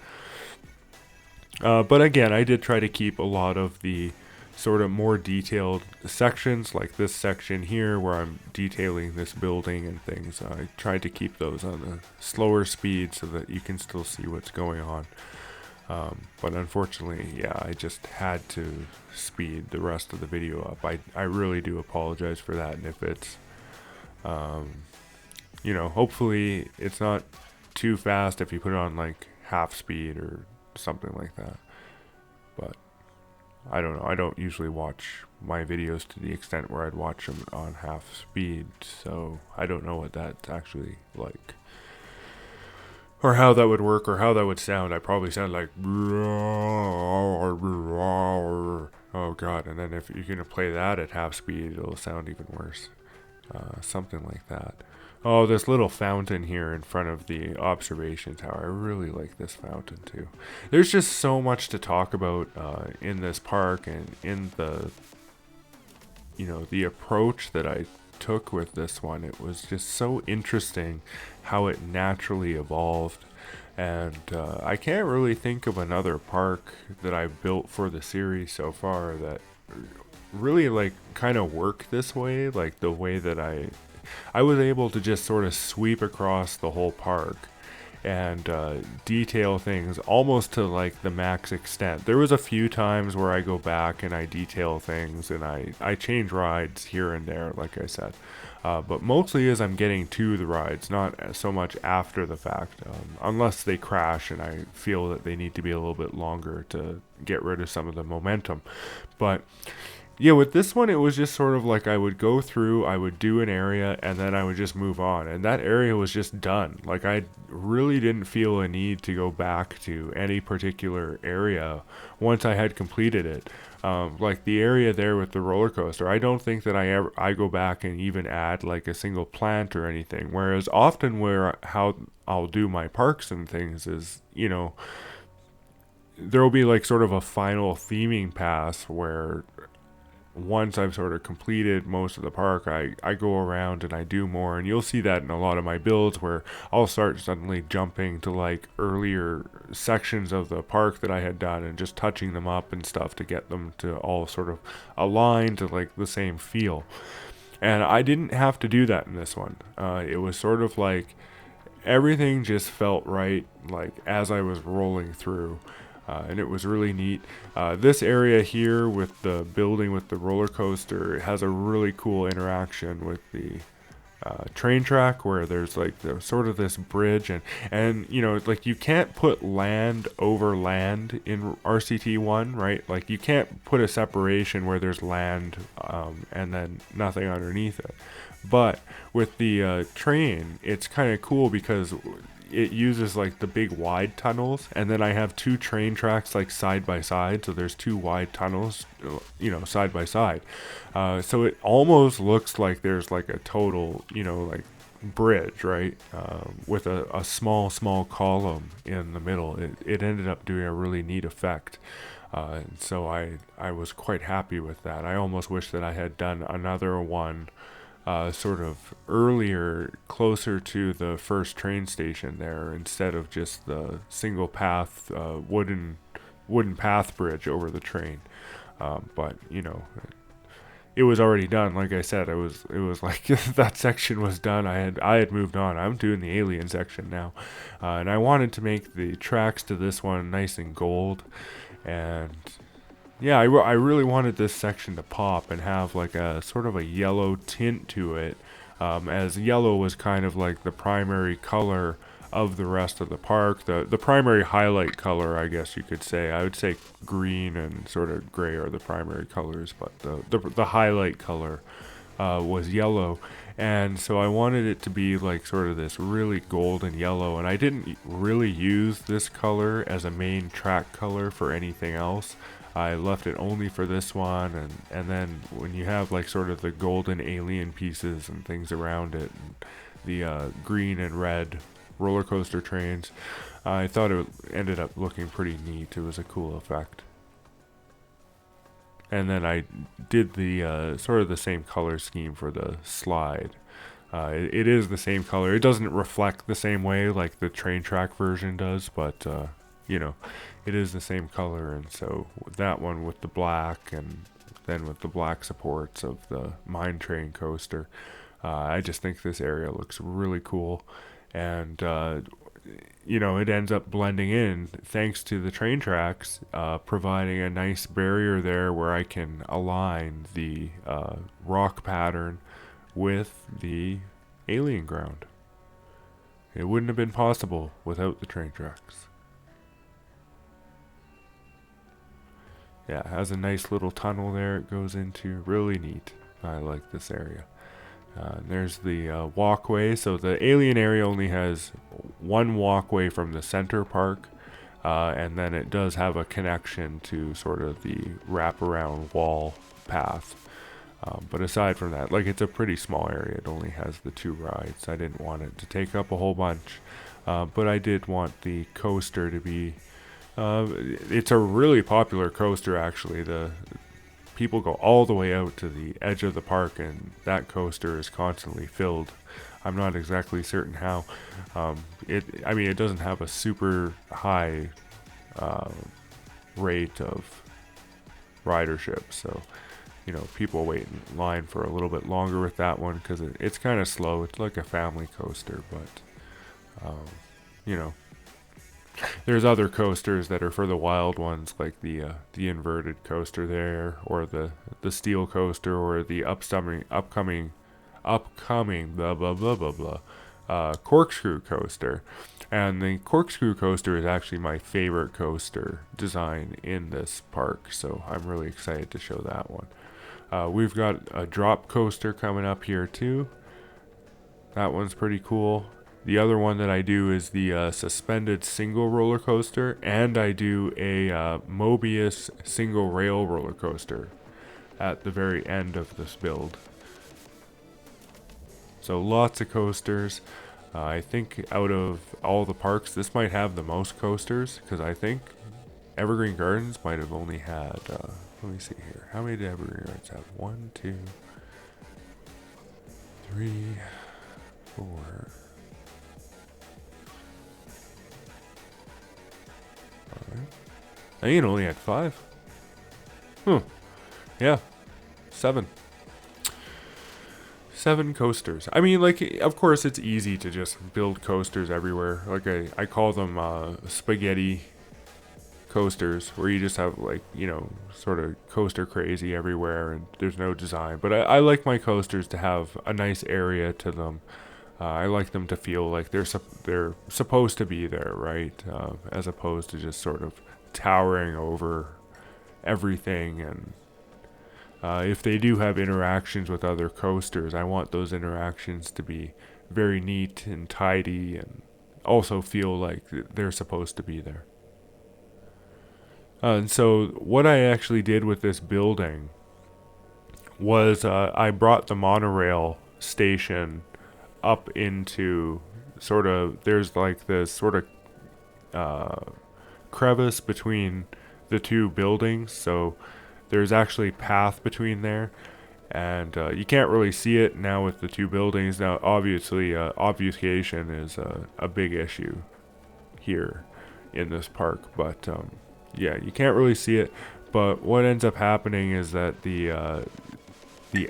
But again, I did try to keep a lot of the sort of more detailed sections, like this section here where I'm detailing this building and things. I tried to keep those on a slower speed so that you can still see what's going on. But unfortunately, I just had to speed the rest of the video up. I really do apologize for that, and if it's hopefully it's not too fast if you put it on like half speed or something like that. But I don't know, I don't usually watch my videos to the extent where I'd watch them on half speed, so I don't know what that's actually like, or how that would work, or how that would sound. I probably sound like Oh god, and then if you're gonna play that at half speed, it'll sound even worse. Something like that. Oh, this little fountain here in front of the observation tower. I really like this fountain too. There's just so much to talk about in this park, and in the, the approach that I took with this one. It was just so interesting how it naturally evolved. And I can't really think of another park that I've built for the series so far that really like kind of work this way, like the way that I was able to just sort of sweep across the whole park and detail things almost to like the max extent. There was a few times where I go back and I detail things, and I change rides here and there, like I said. But mostly as I'm getting to the rides, not so much after the fact, unless they crash and I feel that they need to be a little bit longer to get rid of some of the momentum. But yeah, with this one, it was just sort of like I would go through, I would do an area, and then I would just move on. And that area was just done. Like, I really didn't feel a need to go back to any particular area once I had completed it. Like the area there with the roller coaster, I don't think that I go back and even add like a single plant or anything. Whereas often how I'll do my parks and things is, there will be like sort of a final theming pass where once I've sort of completed most of the park, I go around and I do more. And you'll see that in a lot of my builds where I'll start suddenly jumping to like earlier sections of the park that I had done and just touching them up and stuff to get them to all sort of align to like the same feel. And I didn't have to do that in this one. It was sort of like everything just felt right, like as I was rolling through. And it was really neat. This area here with the building with the roller coaster has a really cool interaction with the train track, where there's like sort of this bridge, and like you can't put land over land in RCT1, right? Like you can't put a separation where there's land and then nothing underneath it. But with the train, it's kind of cool because it uses like the big wide tunnels, and then I have two train tracks like side by side, so there's two wide tunnels side by side, so it almost looks like there's like a total like bridge, right, with a small column in the middle. It ended up doing a really neat effect, and so I was quite happy with that. I almost wish that I had done another one sort of earlier, closer to the first train station there, instead of just the single path wooden path bridge over the train. But it was already done. Like I said, it was like that section was done. I had moved on. I'm doing the alien section now, and I wanted to make the tracks to this one nice and gold, and yeah, I really wanted this section to pop and have like a sort of a yellow tint to it, as yellow was kind of like the primary color of the rest of the park. The primary highlight color, I guess you could say. I would say green and sort of gray are the primary colors, but the highlight color was yellow. And so I wanted it to be like sort of this really golden yellow, and I didn't really use this color as a main track color for anything else. I left it only for this one, and then when you have like sort of the golden alien pieces and things around it, and the green and red roller coaster trains, I thought it ended up looking pretty neat. It was a cool effect. And then I did the sort of the same color scheme for the slide. It is the same color. It doesn't reflect the same way like the train track version does, but it is the same color. And so that one with the black, and then with the black supports of the mine train coaster, I just think this area looks really cool. And it ends up blending in thanks to the train tracks, providing a nice barrier there where I can align the rock pattern with the alien ground. It wouldn't have been possible without the train tracks. Yeah, it has a nice little tunnel there it goes into. Really neat. I like this area. There's the walkway. So the alien area only has one walkway from the center park And then it does have a connection to sort of the wraparound wall path. But aside from that, like, it's a pretty small area. It only has the 2 rides. I didn't want it to take up a whole bunch. But I did want the coaster to be... it's a really popular coaster, actually. The people go all the way out to the edge of the park, and that coaster is constantly filled. I'm not exactly certain how. It doesn't have a super high rate of ridership, so people wait in line for a little bit longer with that one because it's kind of slow. It's like a family coaster, but there's other coasters that are for the wild ones, like the inverted coaster there, or the steel coaster, or the upcoming blah blah blah blah blah corkscrew coaster. And the corkscrew coaster is actually my favorite coaster design in this park, so I'm really excited to show that one. We've got a drop coaster coming up here too. That one's pretty cool. The other one that I do is the suspended single roller coaster, and I do a Mobius single rail roller coaster at the very end of this build. So lots of coasters. I think out of all the parks, this might have the most coasters, because I think Evergreen Gardens might have only had, let me see here. How many did Evergreen Gardens have? 1, 2, 3, 4. I think it only had 5. Yeah. 7 coasters. I mean, like, of course it's easy to just build coasters everywhere. Like, I call them spaghetti coasters, where you just have, like, sort of coaster crazy everywhere and there's no design. But I like my coasters to have a nice area to them. I like them to feel like they're supposed to be there, right? As opposed to just sort of towering over everything. And if they do have interactions with other coasters, I want those interactions to be very neat and tidy, and also feel like they're supposed to be there. And so what I actually did with this building was I brought the monorail station up into sort of, there's like this sort of crevice between the 2 buildings, so there's actually path between there, and you can't really see it now with the 2 buildings. Now obviously obfuscation is a big issue here in this park, but yeah, you can't really see it. But what ends up happening is that the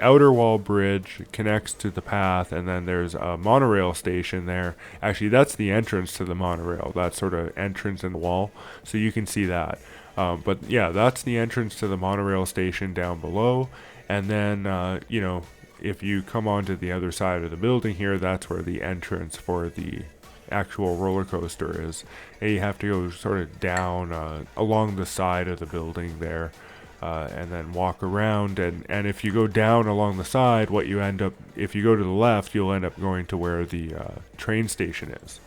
outer wall bridge connects to the path, and then there's a monorail station there. Actually, that's the entrance to the monorail, that sort of entrance in the wall, so you can see that. But yeah, that's the entrance to the monorail station down below. And then, if you come onto the other side of the building here, that's where the entrance for the actual roller coaster is. And you have to go sort of down along the side of the building there. And then walk around, and if you go down along the side, if you go to the left, you'll end up going to where the train station is.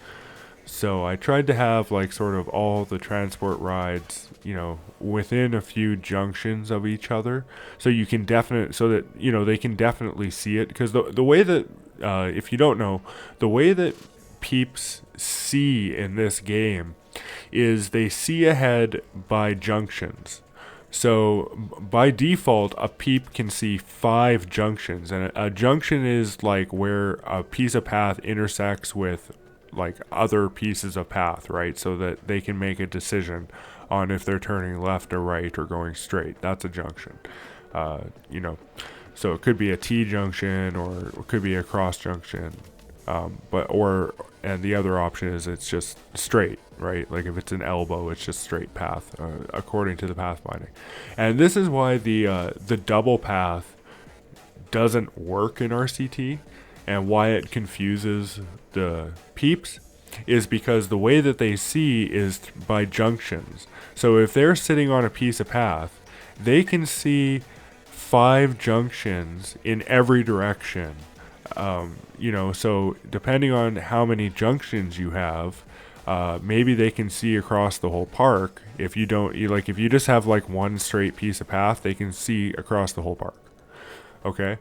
So I tried to have, like, sort of all the transport rides, within a few junctions of each other, so you can so that they can definitely see it. Because the way that, if you don't know, the way that peeps see in this game is they see ahead by junctions. So by default, a peep can see 5 junctions, and a junction is like where a piece of path intersects with like other pieces of path, right? So that they can make a decision on if they're turning left or right or going straight. That's a junction. So it could be a T junction, or it could be a cross junction. And the other option is it's just straight, right? Like if it's an elbow, it's just straight path, according to the path binding. And this is why the double path doesn't work in RCT, and why it confuses the peeps is because the way that they see is by junctions. So if they're sitting on a piece of path, they can see 5 junctions in every direction. So depending on how many junctions you have, maybe they can see across the whole park. If you don't, if you just have like one straight piece of path, they can see across the whole park. Okay.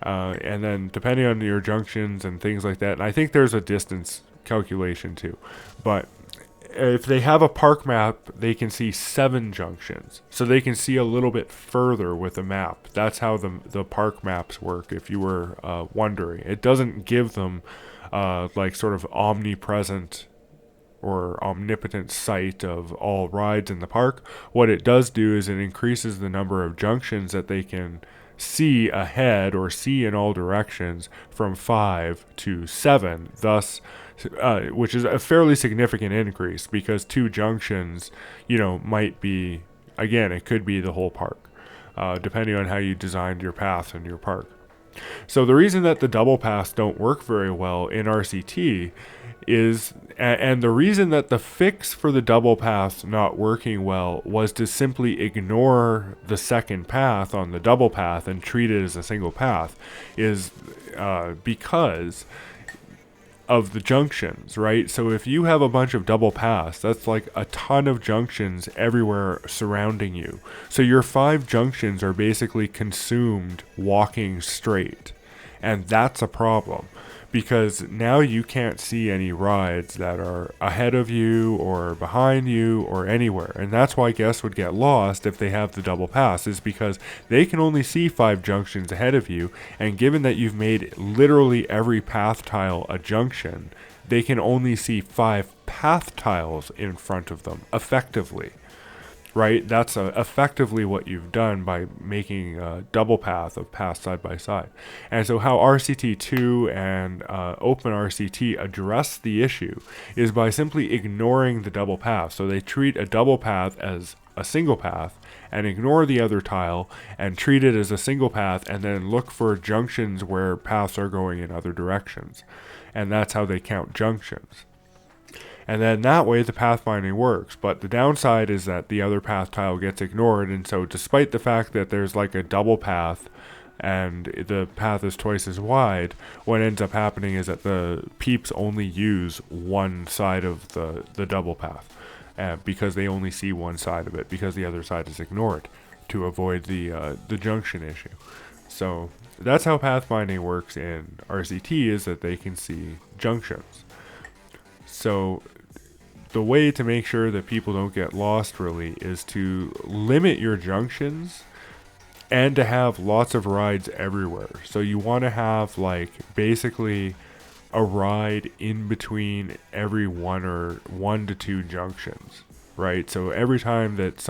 And then depending on your junctions and things like that, and I think there's a distance calculation too, but if they have a park map, they can see 7 junctions, so they can see a little bit further with the map. That's how the park maps work, if you were wondering. It doesn't give them like sort of omnipresent or omnipotent sight of all rides in the park. What it does do is it increases the number of junctions that they can see ahead or see in all directions from 5 to 7, thus which is a fairly significant increase, because 2 junctions, might be, again, it could be the whole park, depending on how you designed your path in your park. So the reason that the double paths don't work very well in RCT is, and the reason that the fix for the double paths not working well was to simply ignore the second path on the double path and treat it as a single path, is because of the junctions, right? So if you have a bunch of double paths, that's like a ton of junctions everywhere surrounding you. So your 5 junctions are basically consumed walking straight. And that's a problem, because now you can't see any rides that are ahead of you or behind you or anywhere. And that's why guests would get lost if they have the double pass, is because they can only see 5 junctions ahead of you, and given that you've made literally every path tile a junction, they can only see 5 path tiles in front of them effectively. Right? That's effectively what you've done by making a double path of paths side by side. And so how RCT2 and OpenRCT address the issue is by simply ignoring the double path. So they treat a double path as a single path and ignore the other tile and treat it as a single path, and then look for junctions where paths are going in other directions. And that's how they count junctions. And then that way the pathfinding works. But the downside is that the other path tile gets ignored. And so despite the fact that there's like a double path and the path is twice as wide, what ends up happening is that the peeps only use one side of the double path, because they only see one side of it, because the other side is ignored to avoid the junction issue. So that's how pathfinding works in RCT, is that they can see junctions. So the way to make sure that people don't get lost really is to limit your junctions and to have lots of rides everywhere. So you want to have like basically a ride in between every 1 to 2 junctions, right? So every time that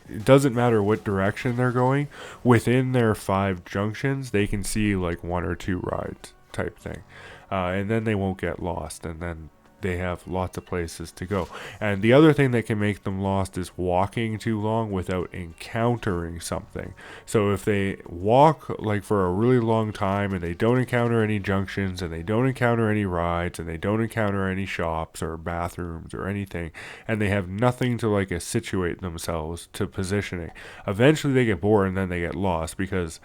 it doesn't matter what direction they're going, within their 5 junctions, they can see like 1 or 2 rides type thing. And then they won't get lost, and then they have lots of places to go. And the other thing that can make them lost is walking too long without encountering something. So if they walk like for a really long time and they don't encounter any junctions, and they don't encounter any rides, and they don't encounter any shops or bathrooms or anything, and they have nothing to like situate themselves to positioning, eventually they get bored and then they get lost, because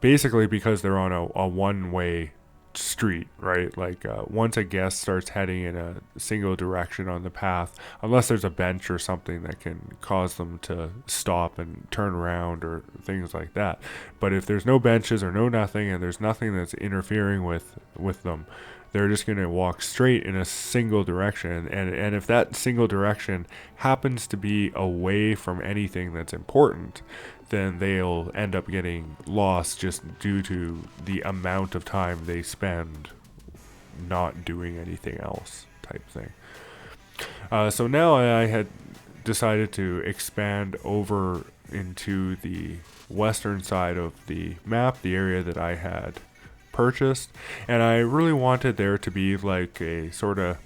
they're on a one-way street, right? Like once a guest starts heading in a single direction on the path, unless there's a bench or something that can cause them to stop and turn around or things like that. But if there's no benches or no nothing, and there's nothing that's interfering with them, they're just going to walk straight in a single direction. And if that single direction happens to be away from anything that's important, then they'll end up getting lost just due to the amount of time they spend not doing anything else type thing. So now I had decided to expand over into the western side of the map, the area that I had purchased, and I really wanted there to be like a sort of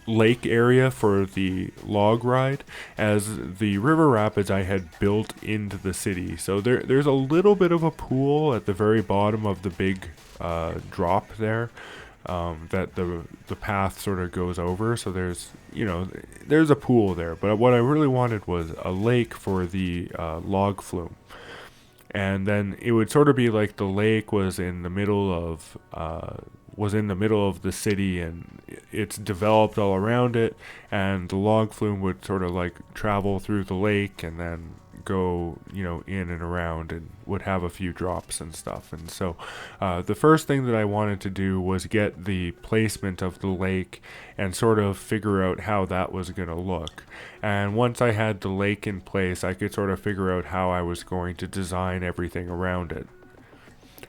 lake area for the log ride, as the river rapids I had built into the city. So there's a little bit of a pool at the very bottom of the big drop there, that the path sort of goes over. So there's a pool there, but what I really wanted was a lake for the log flume. And then it would sort of be like the lake was in the middle of was in the middle of the city, and it's developed all around it, and the log flume would sort of like travel through the lake and then go, in and around, and would have a few drops and stuff. And so the first thing that I wanted to do was get the placement of the lake and sort of figure out how that was going to look. And once I had the lake in place, I could sort of figure out how I was going to design everything around it.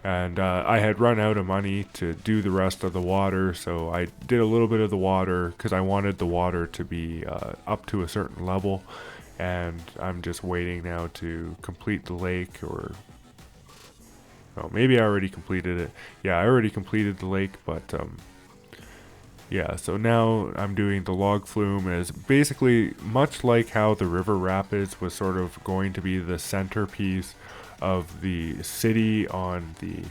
And I had run out of money to do the rest of the water, so I did a little bit of the water because I wanted the water to be up to a certain level. And I'm just waiting now to complete the lake, or maybe I already completed it. Yeah, I already completed the lake, but yeah, so now I'm doing the log flume as basically much like how the river rapids was sort of going to be the centerpiece of the city on the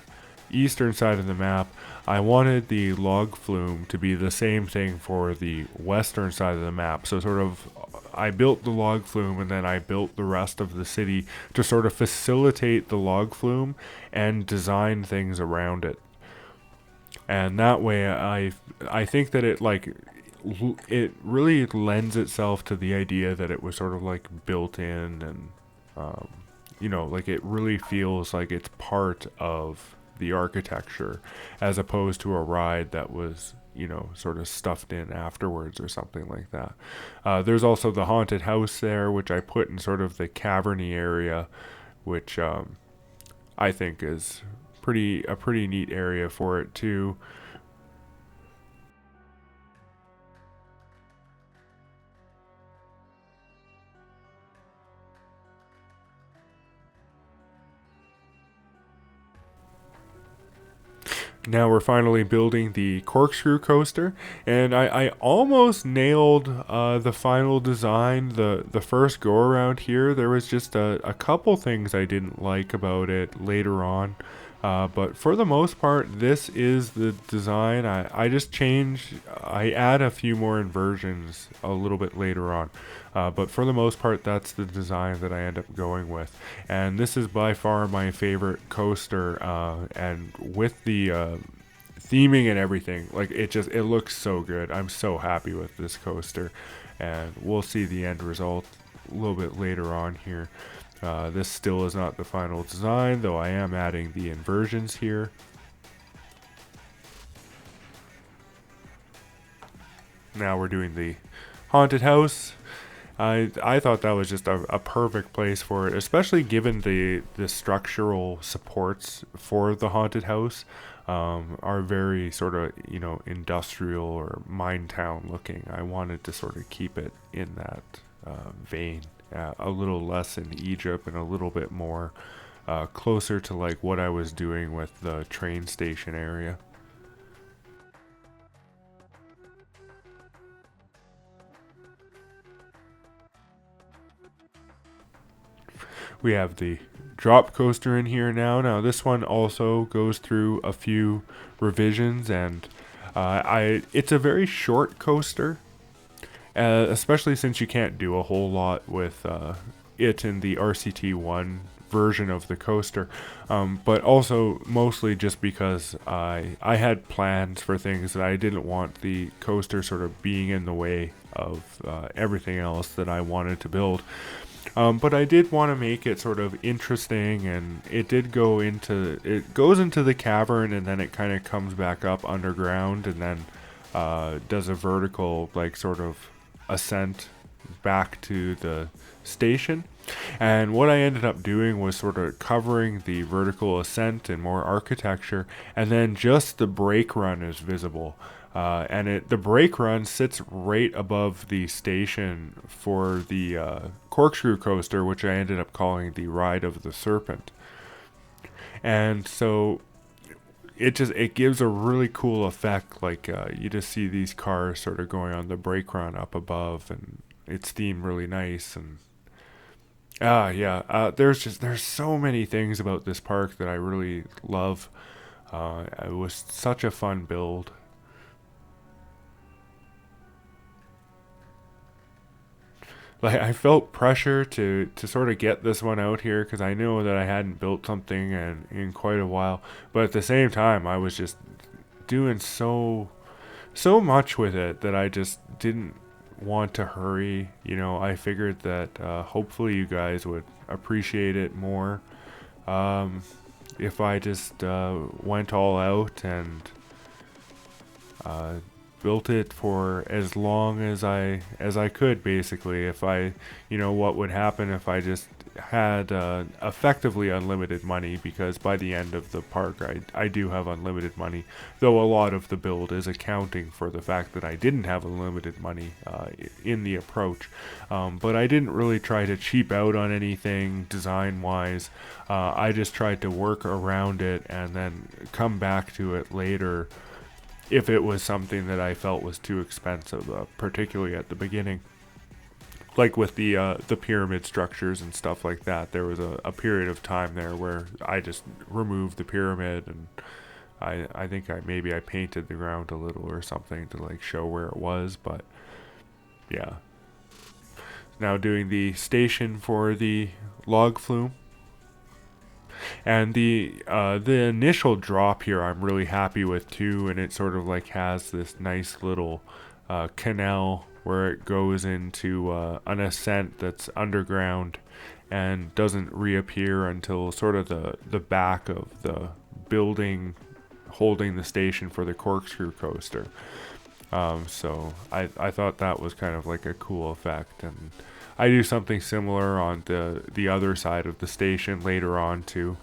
eastern side of the map. I wanted the log flume to be the same thing for the western side of the map. So sort of I built the log flume, and then I built the rest of the city to sort of facilitate the log flume and design things around it. And that way I think that it really lends itself to the idea that it was sort of like built in, and like it really feels like it's part of the architecture, as opposed to a ride that was sort of stuffed in afterwards or something like that. There's also the haunted house there, which I put in sort of the caverny area, which I think is a pretty neat area for it too. Now we're finally building the corkscrew coaster, and I almost nailed the final design the first go around here. There was just a couple things I didn't like about it later on, but for the most part, this is the design. I just I add a few more inversions a little bit later on. But for the most part, that's the design that I end up going with. And this is by far my favorite coaster, and with the theming and everything, like it looks so good. I'm so happy with this coaster, and we'll see the end result a little bit later on here. This still is not the final design, though I am adding the inversions here. Now we're doing the haunted house. I thought that was just a perfect place for it, especially given the structural supports for the haunted house are very sort of, industrial or mine town looking. I wanted to sort of keep it in that vein, a little less in Egypt and a little bit more closer to like what I was doing with the train station area. We have the drop coaster in here now. Now this one also goes through a few revisions, and it's a very short coaster, especially since you can't do a whole lot with it in the RCT1 version of the coaster, but also mostly just because I had plans for things that I didn't want the coaster sort of being in the way of everything else that I wanted to build. But I did want to make it sort of interesting, and it goes into the cavern, and then it kind of comes back up underground, and then does a vertical like sort of ascent back to the station. And what I ended up doing was sort of covering the vertical ascent and more architecture, and then just the brake run is visible. And the brake run sits right above the station for the corkscrew coaster, which I ended up calling the Ride of the Serpent. And so it gives a really cool effect, like you just see these cars sort of going on the brake run up above, and it's themed really nice. And there's so many things about this park that I really love. It was such a fun build. Like I felt pressure to sort of get this one out here because I know that I hadn't built something in quite a while, but at the same time I was just doing so much with it that I just didn't want to hurry. I figured that hopefully you guys would appreciate it more if I just went all out and built it for as long as I could. Basically, if I, what would happen if I just had effectively unlimited money, because by the end of the park I do have unlimited money, though a lot of the build is accounting for the fact that I didn't have unlimited money in the approach. But I didn't really try to cheap out on anything design wise. I just tried to work around it and then come back to it later if it was something that I felt was too expensive, particularly at the beginning. Like with the pyramid structures and stuff like that, there was a period of time there where I just removed the pyramid, and I think maybe I painted the ground a little or something to like show where it was. But yeah, now doing the station for the log flume. And the initial drop here I'm really happy with too, and it sort of like has this nice little canal where it goes into an ascent that's underground and doesn't reappear until sort of the back of the building holding the station for the corkscrew coaster. So I thought that was kind of like a cool effect, and I do something similar on the other side of the station later on too.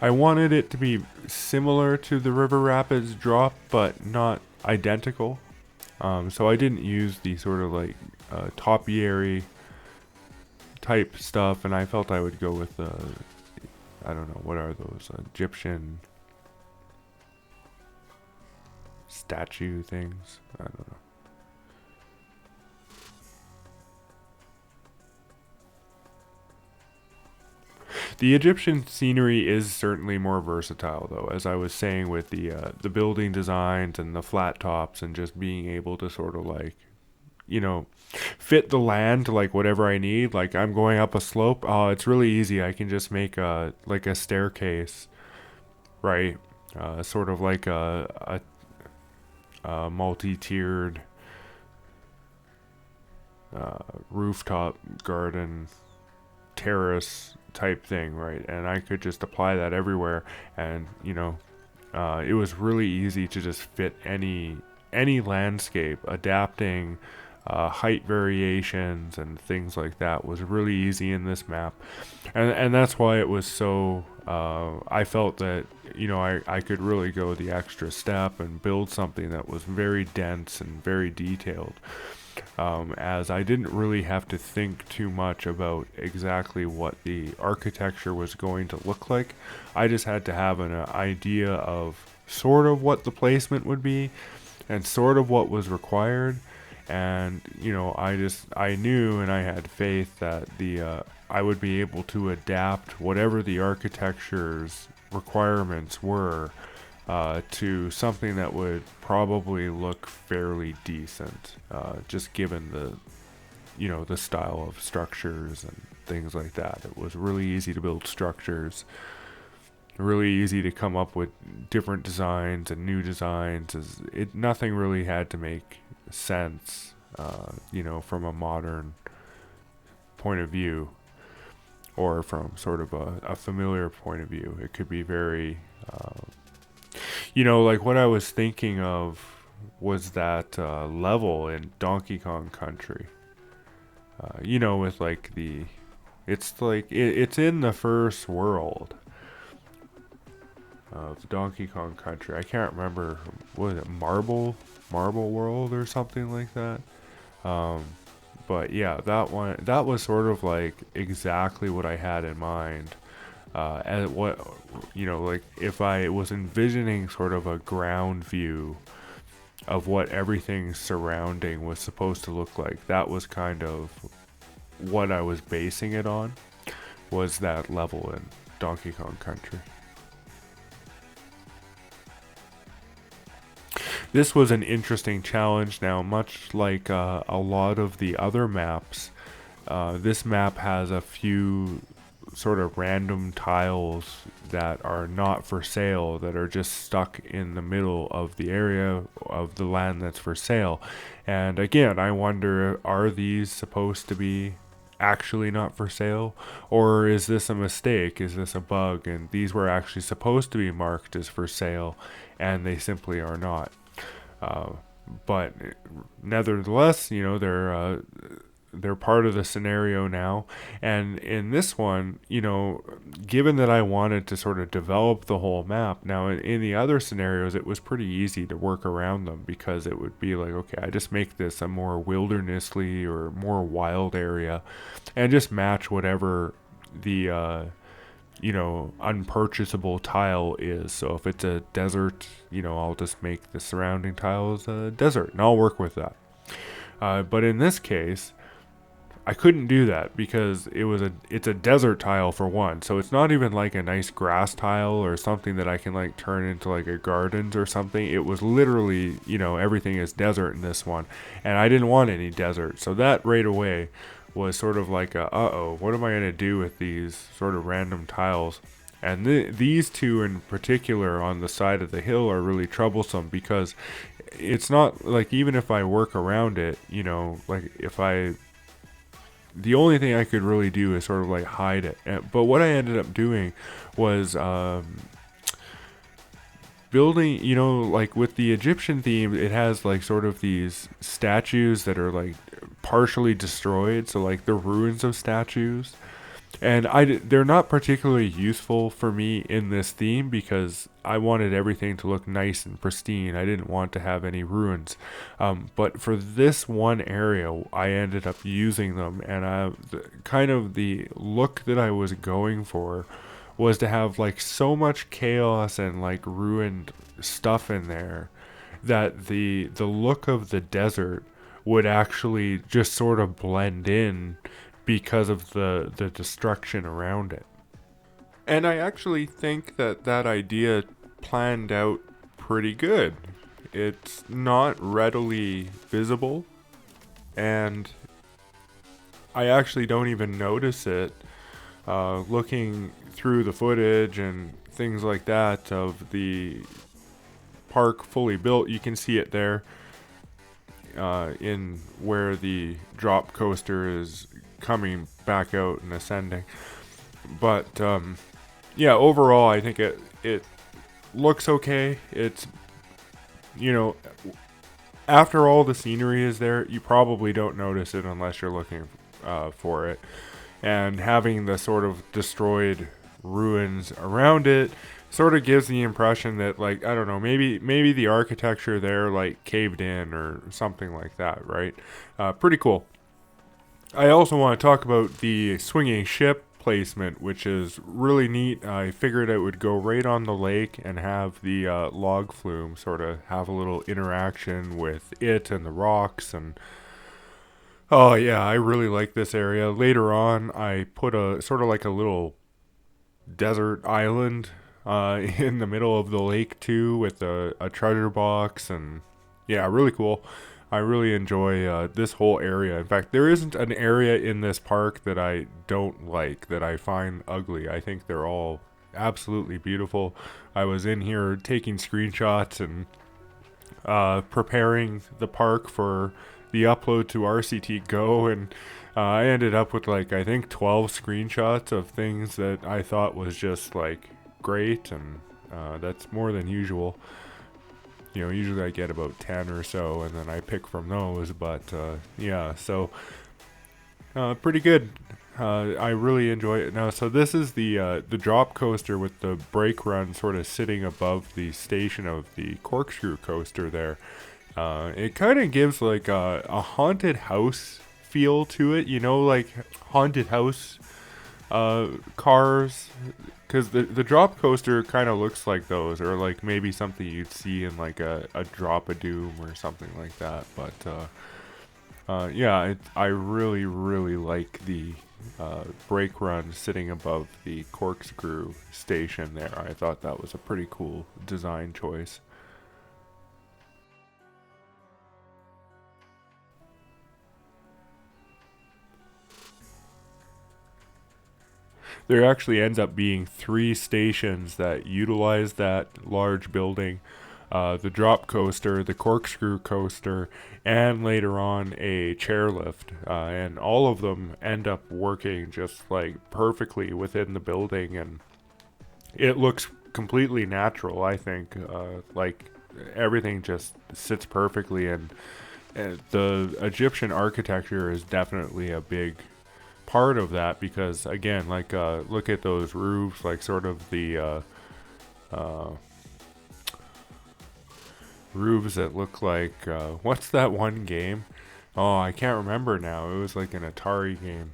I wanted it to be similar to the River Rapids drop, but not identical. So I didn't use the sort of like topiary type stuff, and I felt I would go with I don't know, what are those Egyptian statue things? I don't know. The Egyptian scenery is certainly more versatile, though, as I was saying, with the building designs and the flat tops, and just being able to sort of like, fit the land to like whatever I need. Like I'm going up a slope. Oh, it's really easy. I can just make a staircase, right? Sort of like a multi-tiered rooftop garden terrace type thing, right? And I could just apply that everywhere, and it was really easy to just fit any landscape. Adapting height variations and things like that was really easy in this map, and that's why it was so I felt that I could really go the extra step and build something that was very dense and very detailed, as I didn't really have to think too much about exactly what the architecture was going to look like. I just had to have an idea of sort of what the placement would be and sort of what was required. And I knew, and I had faith that I would be able to adapt whatever the architecture's requirements were to something that would probably look fairly decent, just given the style of structures and things like that. It was really easy to build structures, really easy to come up with different designs and new designs. Nothing really had to make sense, from a modern point of view, or from sort of a familiar point of view. It could be very, like what I was thinking of was that level in Donkey Kong Country. With like it's in the first world of Donkey Kong Country. I can't remember, was it Marble World or something like that? But yeah, that was sort of like exactly what I had in mind. And what, like if I was envisioning sort of a ground view of what everything surrounding was supposed to look like, that was kind of what I was basing it on, was that level in Donkey Kong Country. this was an interesting challenge. Now, much like a lot of the other maps, this map has a few sort of random tiles that are not for sale, that are just stuck in the middle of the area of the land that's for sale. And again, I wonder, are these supposed to be actually not for sale, or is this a mistake? Is this a bug and these were actually supposed to be marked as for sale and they simply are not? uh, but nevertheless, they're part of the scenario now. And in this one, given that I wanted to sort of develop the whole map, now in the other scenarios, it was pretty easy to work around them, because it would be like, okay, I just make this a more wildernessly or more wild area and just match whatever the unpurchasable tile is. So if it's a desert, I'll just make the surrounding tiles a desert and I'll work with that. But in this case, I couldn't do that because it's a desert tile for one. So it's not even like a nice grass tile or something that I can like turn into like a gardens or something. It was literally, everything is desert in this one. And I didn't want any desert. So that right away was sort of like what am I going to do with these sort of random tiles? And these two in particular on the side of the hill are really troublesome, because it's not like, even if I work around it, like the only thing I could really do is sort of like hide it. But what I ended up doing was building, like with the Egyptian theme, it has like sort of these statues that are like partially destroyed. So like the ruins of statues. And they're not particularly useful for me in this theme, because I wanted everything to look nice and pristine. I didn't want to have any ruins. But for this one area, I ended up using them. And kind of the look that I was going for was to have like so much chaos and like ruined stuff in there that the look of the desert would actually just sort of blend in because of the destruction around it. And I actually think that idea planned out pretty good. It's not readily visible, and I actually don't even notice it looking through the footage and things like that of the park fully built. You can see it there in where the drop coaster is coming back out and ascending. But overall I think it looks okay. It's, after all the scenery is there, you probably don't notice it unless you're looking for it. And having the sort of destroyed ruins around it sort of gives the impression that, like, I don't know, maybe the architecture there like caved in or something like that, right? Pretty cool. I also want to talk about the swinging ship placement, which is really neat. I figured it would go right on the lake and have the log flume sort of have a little interaction with it and the rocks. And oh yeah, I really like this area. Later on, I put a sort of like a little desert island in the middle of the lake too, with a treasure box. And yeah, really cool. I really enjoy this whole area. In fact, there isn't an area in this park that I don't like, that I find ugly. I think they're all absolutely beautiful. I was in here taking screenshots and preparing the park for the upload to RCT Go, and I ended up with like, I think 12 screenshots of things that I thought was just like great, and that's more than usual. Usually I get about 10 or so, and then I pick from those. But so pretty good. I really enjoy it. Now, so this is the drop coaster with the brake run sort of sitting above the station of the corkscrew coaster there. It kind of gives like a haunted house feel to it, like haunted house cars. Because the drop coaster kind of looks like those, or like maybe something you'd see in like a Drop a Doom or something like that. But I really, really like the brake run sitting above the corkscrew station there. I thought that was a pretty cool design choice. there actually ends up being 3 stations that utilize that large building. The drop coaster, the corkscrew coaster, and later on a chairlift. And all of them end up working just like perfectly within the building, and it looks completely natural, I think. Like everything just sits perfectly, and the Egyptian architecture is definitely a big part of that, because again, like look at those roofs, like sort of the roofs that look like what's that one game? Oh, I can't remember now. It was like an Atari game.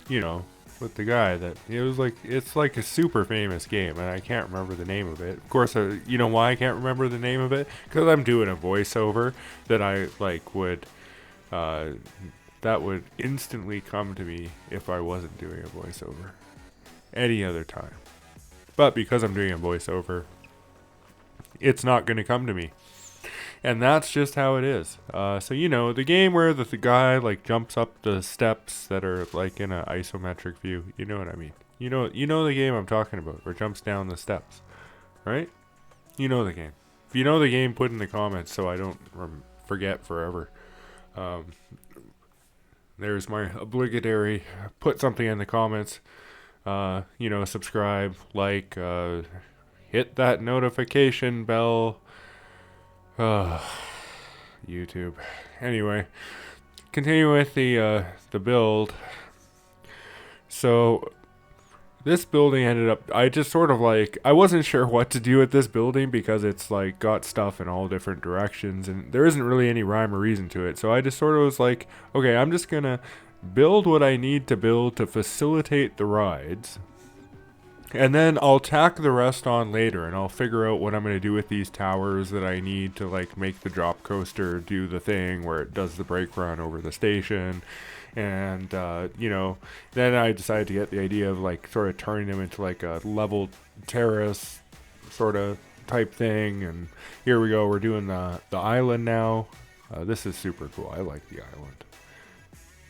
You know, with the guy that it was like, it's like a super famous game, and I can't remember the name of it. Of course, you know why I can't remember the name of it? Because I'm doing a voiceover that I like would that would instantly come to me if I wasn't doing a voiceover any other time. But because I'm doing a voiceover, it's not going to come to me. And that's just how it is. So, you know, the game where the guy, like, jumps up the steps that are, like, in an isometric view. You know what I mean. You know the game I'm talking about, or jumps down the steps. Right? You know the game. If you know the game, put in the comments so I don't forget forever. There's my obligatory, put something in the comments. You know, subscribe, like, hit that notification bell. YouTube. Anyway, continue with the build. So this building ended up, I just sort of like, I wasn't sure what to do with this building because it's like got stuff in all different directions and there isn't really any rhyme or reason to it. So I just sort of was like, okay, I'm just gonna build what I need to build to facilitate the rides. And then I'll tack the rest on later, and I'll figure out what I'm going to do with these towers that I need to, like, make the drop coaster do the thing where it does the brake run over the station. And, you know, then I decided to get the idea of, like, sort of turning them into, like, a level terrace sort of type thing. And here we go. We're doing the island now. This is super cool. I like the island.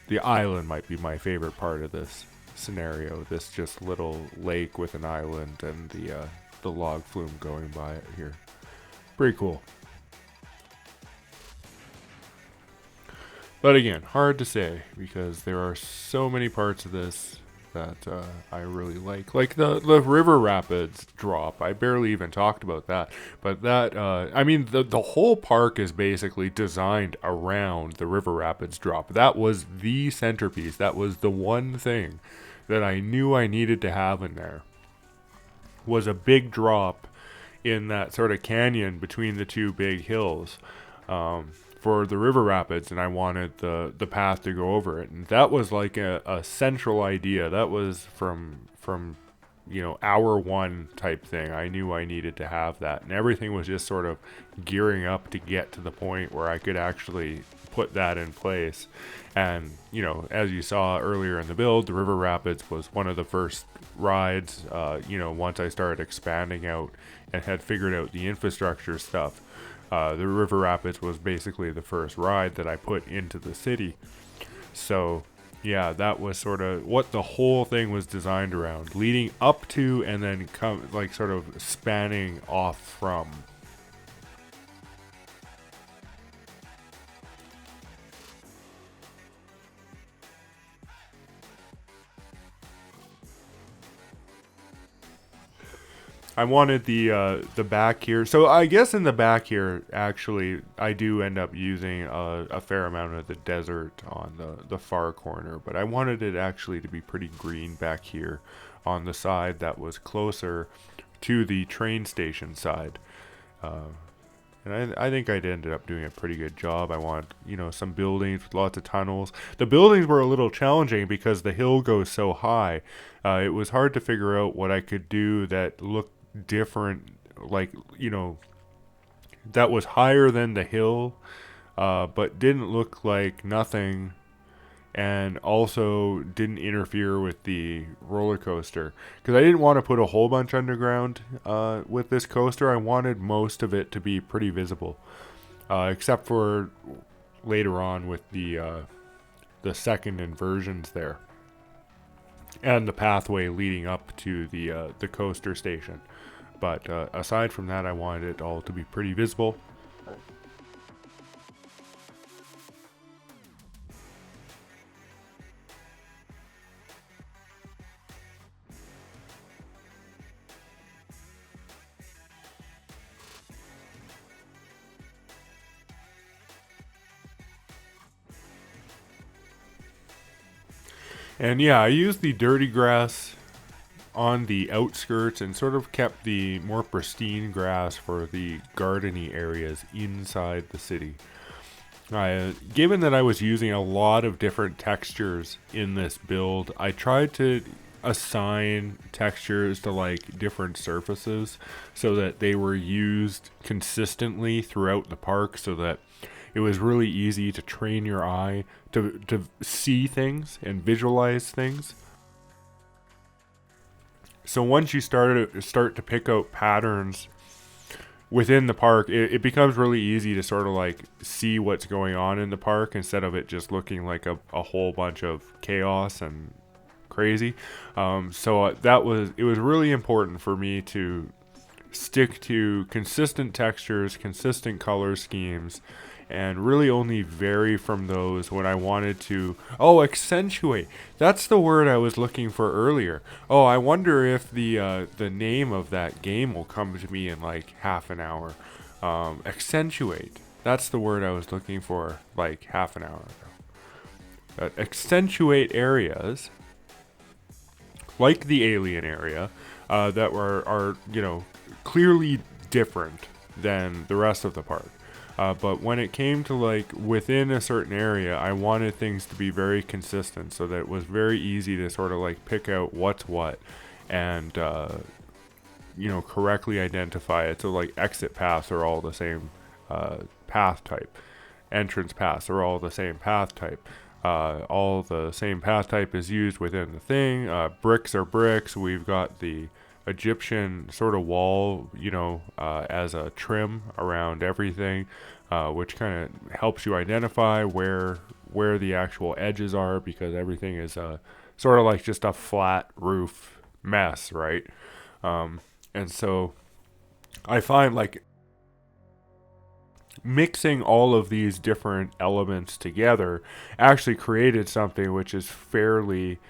The island might be my favorite part of this scenario, this just little lake with an island and the log flume going by it here. Pretty cool. But again, hard to say because there are so many parts of this that I really like the river rapids drop. I barely even talked about that, but that I mean the whole park is basically designed around the river rapids drop. That was the centerpiece. That was the one thing that I knew I needed to have in there, was a big drop in that sort of canyon between the two big hills for the river rapids, and I wanted the path to go over it. And that was like a central idea. That was from you know, hour one type thing. I knew I needed to have that, and everything was just sort of gearing up to get to the point where I could actually put that in place. And, you know, as you saw earlier in the build, the river rapids was one of the first rides, you know, once I started expanding out and had figured out the infrastructure stuff. The river rapids was basically the first ride that I put into the city. So yeah, that was sort of what the whole thing was designed around, leading up to and then come like sort of spanning off from. I wanted the back here. So I guess in the back here, actually, I do end up using a fair amount of the desert on the far corner. But I wanted it actually to be pretty green back here on the side that was closer to the train station side. And I think I ended up doing a pretty good job. I want, you know, some buildings with lots of tunnels. The buildings were a little challenging because the hill goes so high. It was hard to figure out what I could do that looked different, like, you know, that was higher than the hill, but didn't look like nothing, and also didn't interfere with the roller coaster, because I didn't want to put a whole bunch underground with this coaster. I wanted most of it to be pretty visible, except for later on with the second inversions there. and the pathway leading up to the coaster station. But aside from that, I wanted it all to be pretty visible. And yeah, I used the dirty grass on the outskirts and sort of kept the more pristine grass for the gardeny areas inside the city. Given that I was using a lot of different textures in this build, I tried to assign textures to like different surfaces so that they were used consistently throughout the park, so that it was really easy to train your eye to see things and visualize things. So once you start to pick out patterns within the park, it becomes really easy to sort of like see what's going on in the park instead of it just looking like a whole bunch of chaos and crazy. It was really important for me to stick to consistent textures, consistent color schemes, and really only vary from those when I wanted to. Oh, accentuate. That's the word I was looking for earlier. Oh, I wonder if the name of that game will come to me in like half an hour. Accentuate. That's the word I was looking for like half an hour ago. Accentuate areas like the alien area that are clearly different than the rest of the park. But when it came to like within a certain area, I wanted things to be very consistent so that it was very easy to sort of like pick out what's what and, correctly identify it. So like exit paths are all the same path type. Entrance paths are all the same path type. All the same path type is used within the thing. Bricks are bricks. We've got the Egyptian sort of wall, as a trim around everything, which kind of helps you identify where the actual edges are, because everything is sort of like just a flat roof mess, right? And so I find like mixing all of these different elements together actually created something which is fairly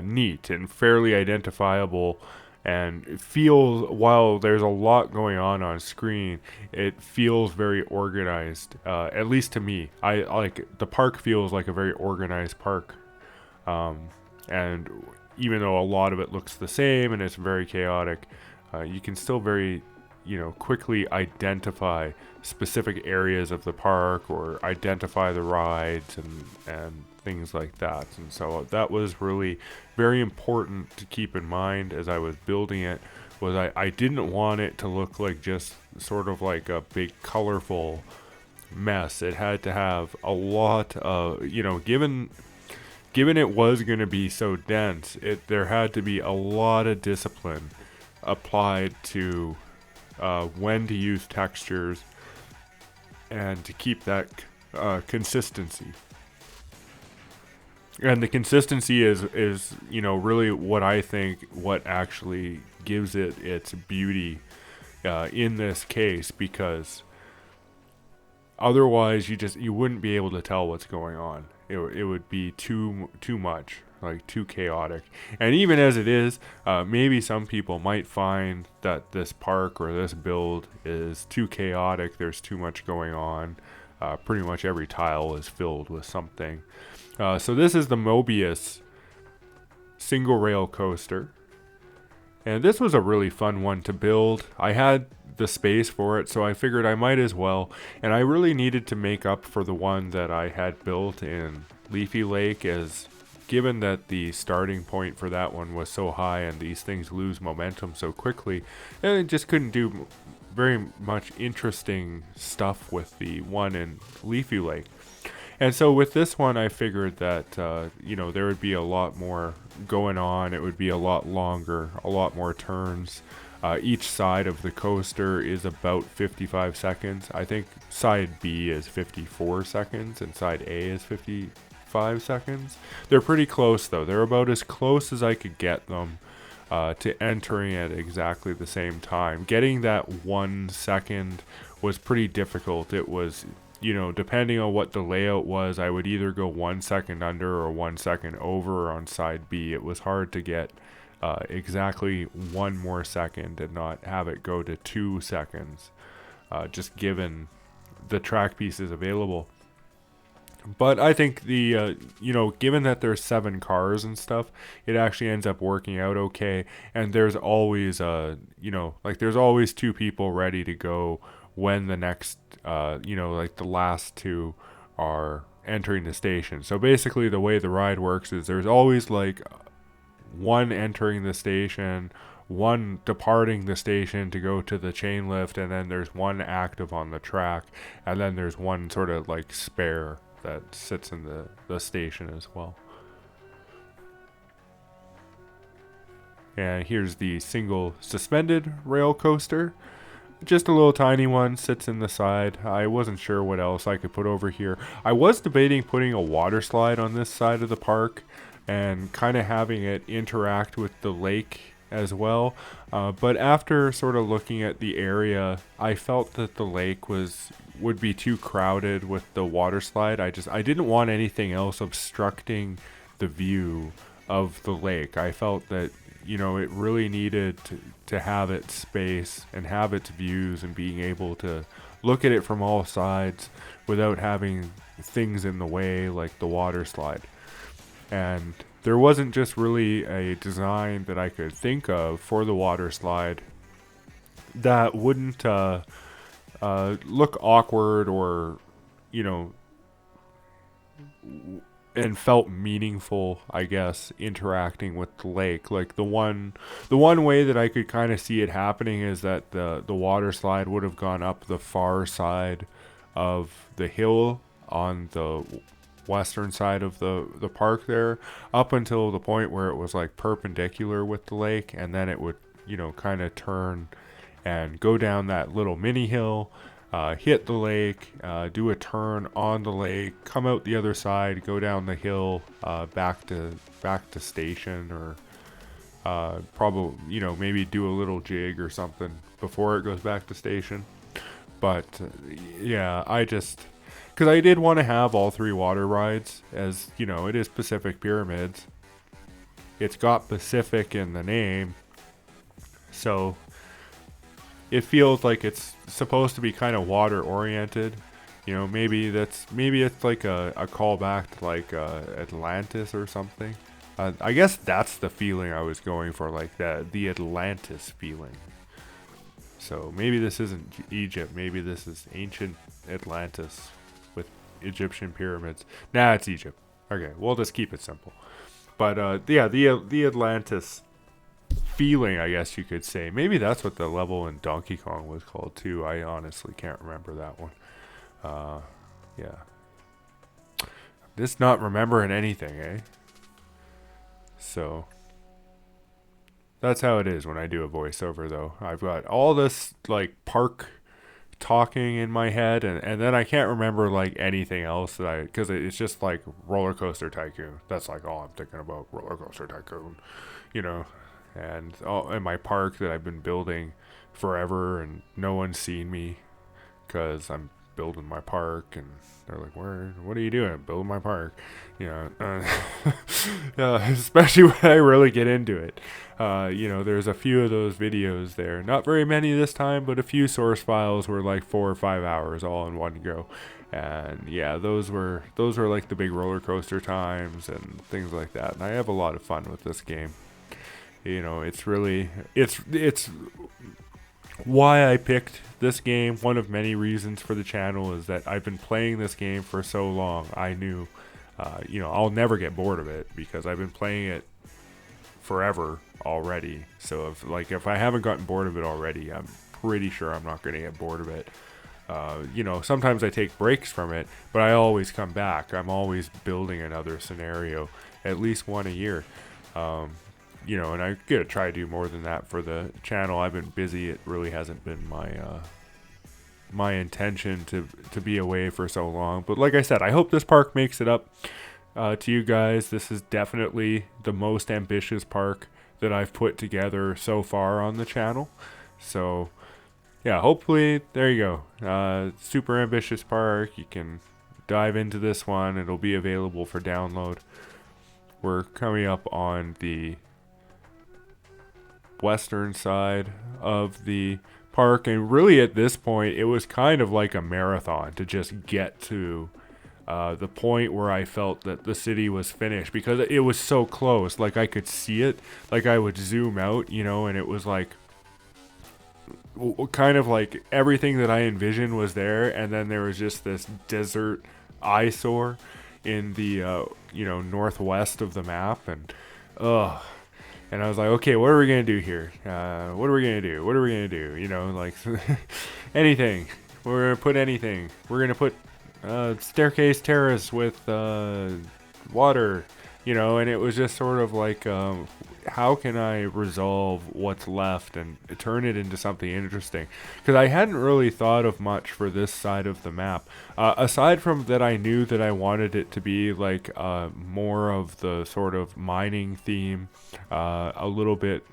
neat and fairly identifiable. And it feels, while there's a lot going on screen, it feels very organized. At least to me, I like the park feels like a very organized park. And even though a lot of it looks the same and it's very chaotic, you can still very, quickly identify specific areas of the park or identify the rides and things like that. And so that was really very important to keep in mind as I was building it. Was I didn't want it to look like just sort of like a big colorful mess. It had to have a lot of, given it was going to be so dense, there had to be a lot of discipline applied to when to use textures and to keep that consistency. And the consistency is really what I think what actually gives it its beauty in this case, because otherwise you wouldn't be able to tell what's going on. It would be too much, like too chaotic. And even as it is, maybe some people might find that this park or this build is too chaotic. There's too much going on. Pretty much every tile is filled with something. So this is the Mobius single rail coaster. And this was a really fun one to build. I had the space for it, so I figured I might as well. And I really needed to make up for the one that I had built in Leafy Lake, as given that the starting point for that one was so high and these things lose momentum so quickly, and it just couldn't do very much interesting stuff with the one in Leafy Lake. And so with this one, I figured that, there would be a lot more going on. It would be a lot longer, a lot more turns. Each side of the coaster is about 55 seconds. I think side B is 54 seconds and side A is 55 5 seconds. They're pretty close though. They're about as close as I could get them to entering at exactly the same time. Getting that 1 second was pretty difficult. It was, depending on what the layout was, I would either go 1 second under or 1 second over on side B. It was hard to get exactly 1 more second and not have it go to 2 seconds, just given the track pieces available. But I think given that there's 7 cars and stuff, it actually ends up working out okay. And there's always, there's always 2 people ready to go when the next, the last 2 are entering the station. So basically the way the ride works is there's always like 1 entering the station, 1 departing the station to go to the chain lift, and then there's 1 active on the track, and then there's 1 sort of like spare that sits in the station as well. And here's the single suspended rail coaster. Just a little tiny one, sits in the side. I wasn't sure what else I could put over here. I was debating putting a water slide on this side of the park and kind of having it interact with the lake as well. But after sort of looking at the area, I felt that the lake would be too crowded with the water slide. I didn't want anything else obstructing the view of the lake. I felt that, it really needed to have its space and have its views and being able to look at it from all sides without having things in the way like the water slide. And there wasn't just really a design that I could think of for the water slide that wouldn't look awkward or, and felt meaningful, I guess, interacting with the lake. Like the one way that I could kind of see it happening is that the water slide would have gone up the far side of the hill on the western side of the park there, up until the point where it was like perpendicular with the lake, and then it would kind of turn and go down that little mini hill, hit the lake, do a turn on the lake, come out the other side, go down the hill, back to station, or probably maybe do a little jig or something before it goes back to station. But yeah, because I did want to have all 3 water rides, as it is Pacific Pyramids. It's got Pacific in the name, so it feels like it's supposed to be kind of water oriented. Maybe it's like a callback to like Atlantis or something. I guess that's the feeling I was going for, like the Atlantis feeling. So maybe this isn't Egypt. Maybe this is ancient Atlantis with Egyptian pyramids. Nah, it's Egypt. Okay, we'll just keep it simple. But the Atlantis feeling, I guess you could say. Maybe that's what the level in Donkey Kong was called too. I honestly can't remember that one. Yeah. Just not remembering anything, eh? So that's how it is when I do a voiceover, though. I've got all this like park talking in my head, and then I can't remember like anything else because it's just like RollerCoaster Tycoon. That's like all I'm thinking about, RollerCoaster Tycoon, and my park that I've been building forever, and no one's seen me because I'm building my park, and they're like, what are you doing? Building my park, especially when I really get into it. There's a few of those videos there, not very many this time, but a few source files were like 4 or 5 hours all in one go. And yeah, those were like the big roller coaster times and things like that. And I have a lot of fun with this game. It's really, it's why I picked this game. One of many reasons for the channel is that I've been playing this game for so long. I knew, I'll never get bored of it because I've been playing it forever already. So if I haven't gotten bored of it already, I'm pretty sure I'm not going to get bored of it. Sometimes I take breaks from it, but I always come back. I'm always building another scenario, at least one a year. And I gotta try to do more than that for the channel. I've been busy. It really hasn't been my intention to be away for so long. But like I said, I hope this park makes it up to you guys, this is definitely the most ambitious park that I've put together so far on the channel. So yeah, hopefully, there you go. Super ambitious park. You can dive into this one. It'll be available for download. We're coming up on the western side of the park, and really at this point, it was kind of like a marathon to just get to the point where I felt that the city was finished, because it was so close. Like, I could see it. Like, I would zoom out, and it was like kind of like everything that I envisioned was there, and then there was just this desert eyesore in the northwest of the map, and and I was like, okay, what are we gonna do here? What are we gonna do? What are we gonna do? Like anything. We're gonna put anything. We're gonna put staircase terrace with water, and it was just sort of like, how can I resolve what's left and turn it into something interesting? Because I hadn't really thought of much for this side of the map. Aside from that, I knew that I wanted it to be like more of the sort of mining theme, a little bit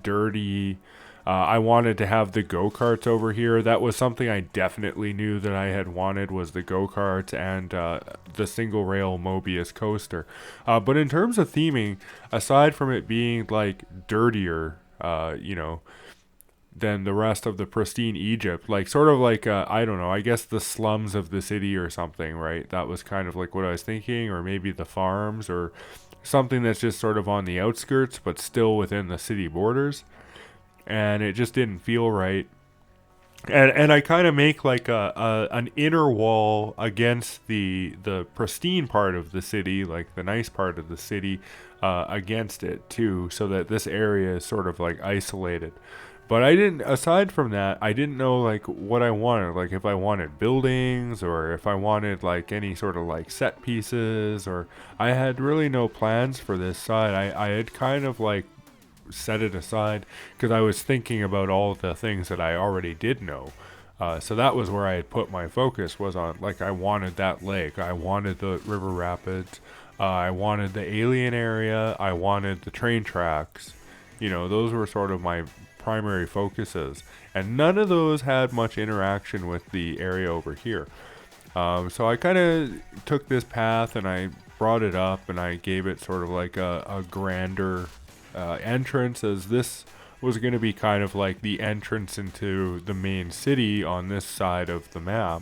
dirty. I wanted to have the go-karts over here. That was something I definitely knew that I had wanted, was the go-karts and the single rail Mobius coaster. But in terms of theming, aside from it being like dirtier, than the rest of the pristine Egypt, like sort of like, I don't know, I guess the slums of the city or something, right? That was kind of like what I was thinking, or maybe the farms, or something that's just sort of on the outskirts but still within the city borders. And it just didn't feel right. And I kind of make like an inner wall against the pristine part of the city, like the nice part of the city, against it too, so that this area is sort of like isolated. But I didn't. Aside from that, I didn't know like what I wanted. Like if I wanted buildings, or if I wanted like any sort of like set pieces, or I had really no plans for this side. I had kind of like set it aside because I was thinking about all the things that I already did know. So that was where I had put my focus, was on, like, I wanted that lake, I wanted the river rapids, I wanted the alien area, I wanted the train tracks. Those were sort of my primary focuses, and none of those had much interaction with the area over here. So I kind of took this path and I brought it up and I gave it sort of like a grander entrance, as this was going to be kind of like the entrance into the main city on this side of the map.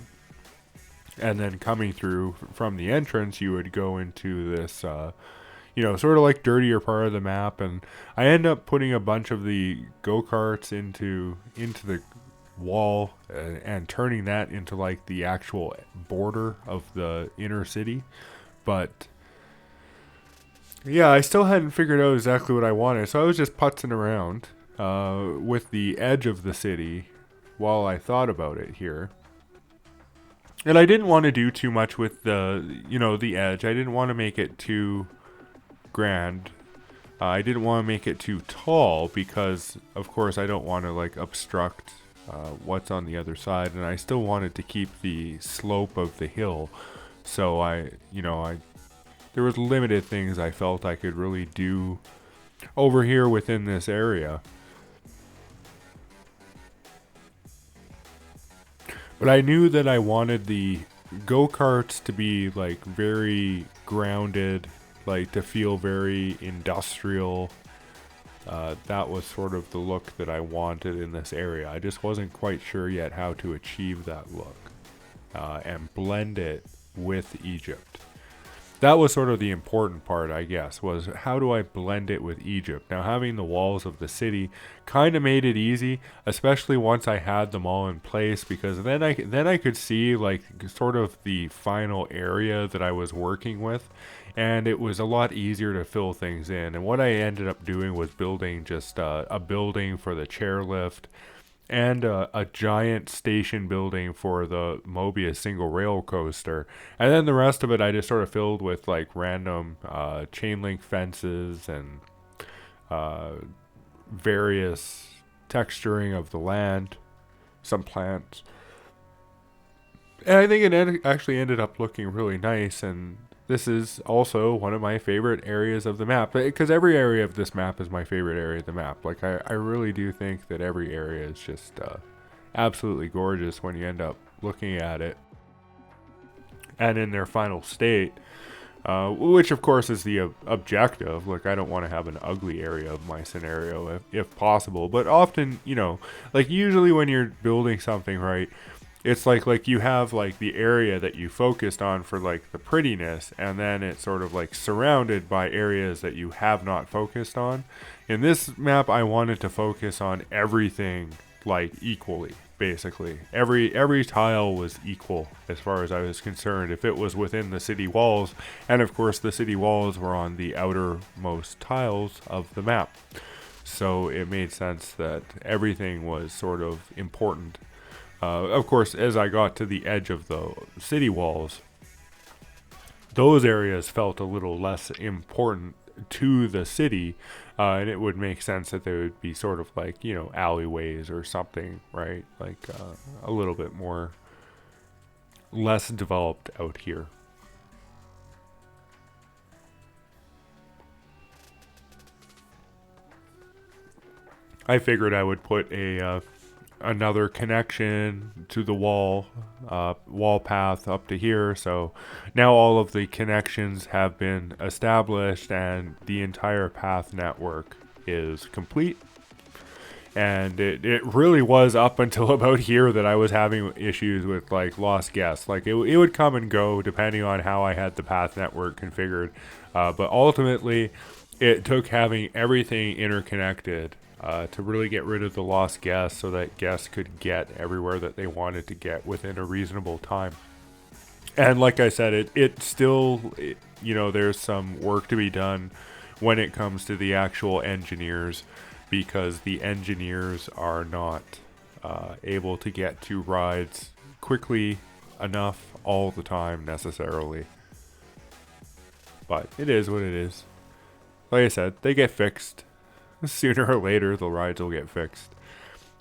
And then coming through from the entrance, you would go into this, sort of like dirtier part of the map. And I end up putting a bunch of the go-karts into the wall, and turning that into like the actual border of the inner city. But yeah, I still hadn't figured out exactly what I wanted, so I was just putzing around with the edge of the city while I thought about it here. And I didn't want to do too much with the edge. I didn't want to make it too grand. I didn't want to make it too tall because, of course, I don't want to like obstruct what's on the other side, and I still wanted to keep the slope of the hill. So there was limited things I felt I could really do over here within this area. But I knew that I wanted the go-karts to be like very grounded, like to feel very industrial. That was sort of the look that I wanted in this area. I just wasn't quite sure yet how to achieve that look and blend it with Egypt. That was sort of the important part, I guess, was how do I blend it with Egypt? Now, having the walls of the city kind of made it easy, especially once I had them all in place, because then I could see like sort of the final area that I was working with, and it was a lot easier to fill things in. And what I ended up doing was building just a building for the chairlift, and a giant station building for the Mobius single rail coaster. And then the rest of it I just sort of filled with like random chain link fences and various texturing of the land, some plants. And I think it actually ended up looking really nice, and this is also one of my favorite areas of the map, because every area of this map is my favorite area of the map. Like, I really do think that every area is just absolutely gorgeous when you end up looking at it and in their final state, which of course is the objective. Like, I don't want to have an ugly area of my scenario if possible, but often, like usually when you're building something, right, it's like you have like the area that you focused on for like the prettiness, and then it's sort of like surrounded by areas that you have not focused on. In this map, I wanted to focus on everything like equally. Basically, every tile was equal as far as I was concerned, if it was within the city walls, and of course the city walls were on the outermost tiles of the map. So it made sense that everything was sort of important. Of course, as I got to the edge of the city walls, those areas felt a little less important to the city, and it would make sense that they would be sort of like, alleyways or something, right? Like a little bit more less developed out here. I figured I would put another connection to the wall path up to here, so now all of the connections have been established and the entire path network is complete. And it really was up until about here that I was having issues with like lost guests. Like it would come and go depending on how I had the path network configured, but ultimately it took having everything interconnected to really get rid of the lost guests, so that guests could get everywhere that they wanted to get within a reasonable time. And like I said, it still, there's some work to be done when it comes to the actual engineers, because the engineers are not able to get to rides quickly enough all the time necessarily. But it is what it is. Like I said, they get fixed. Sooner or later, the rides will get fixed.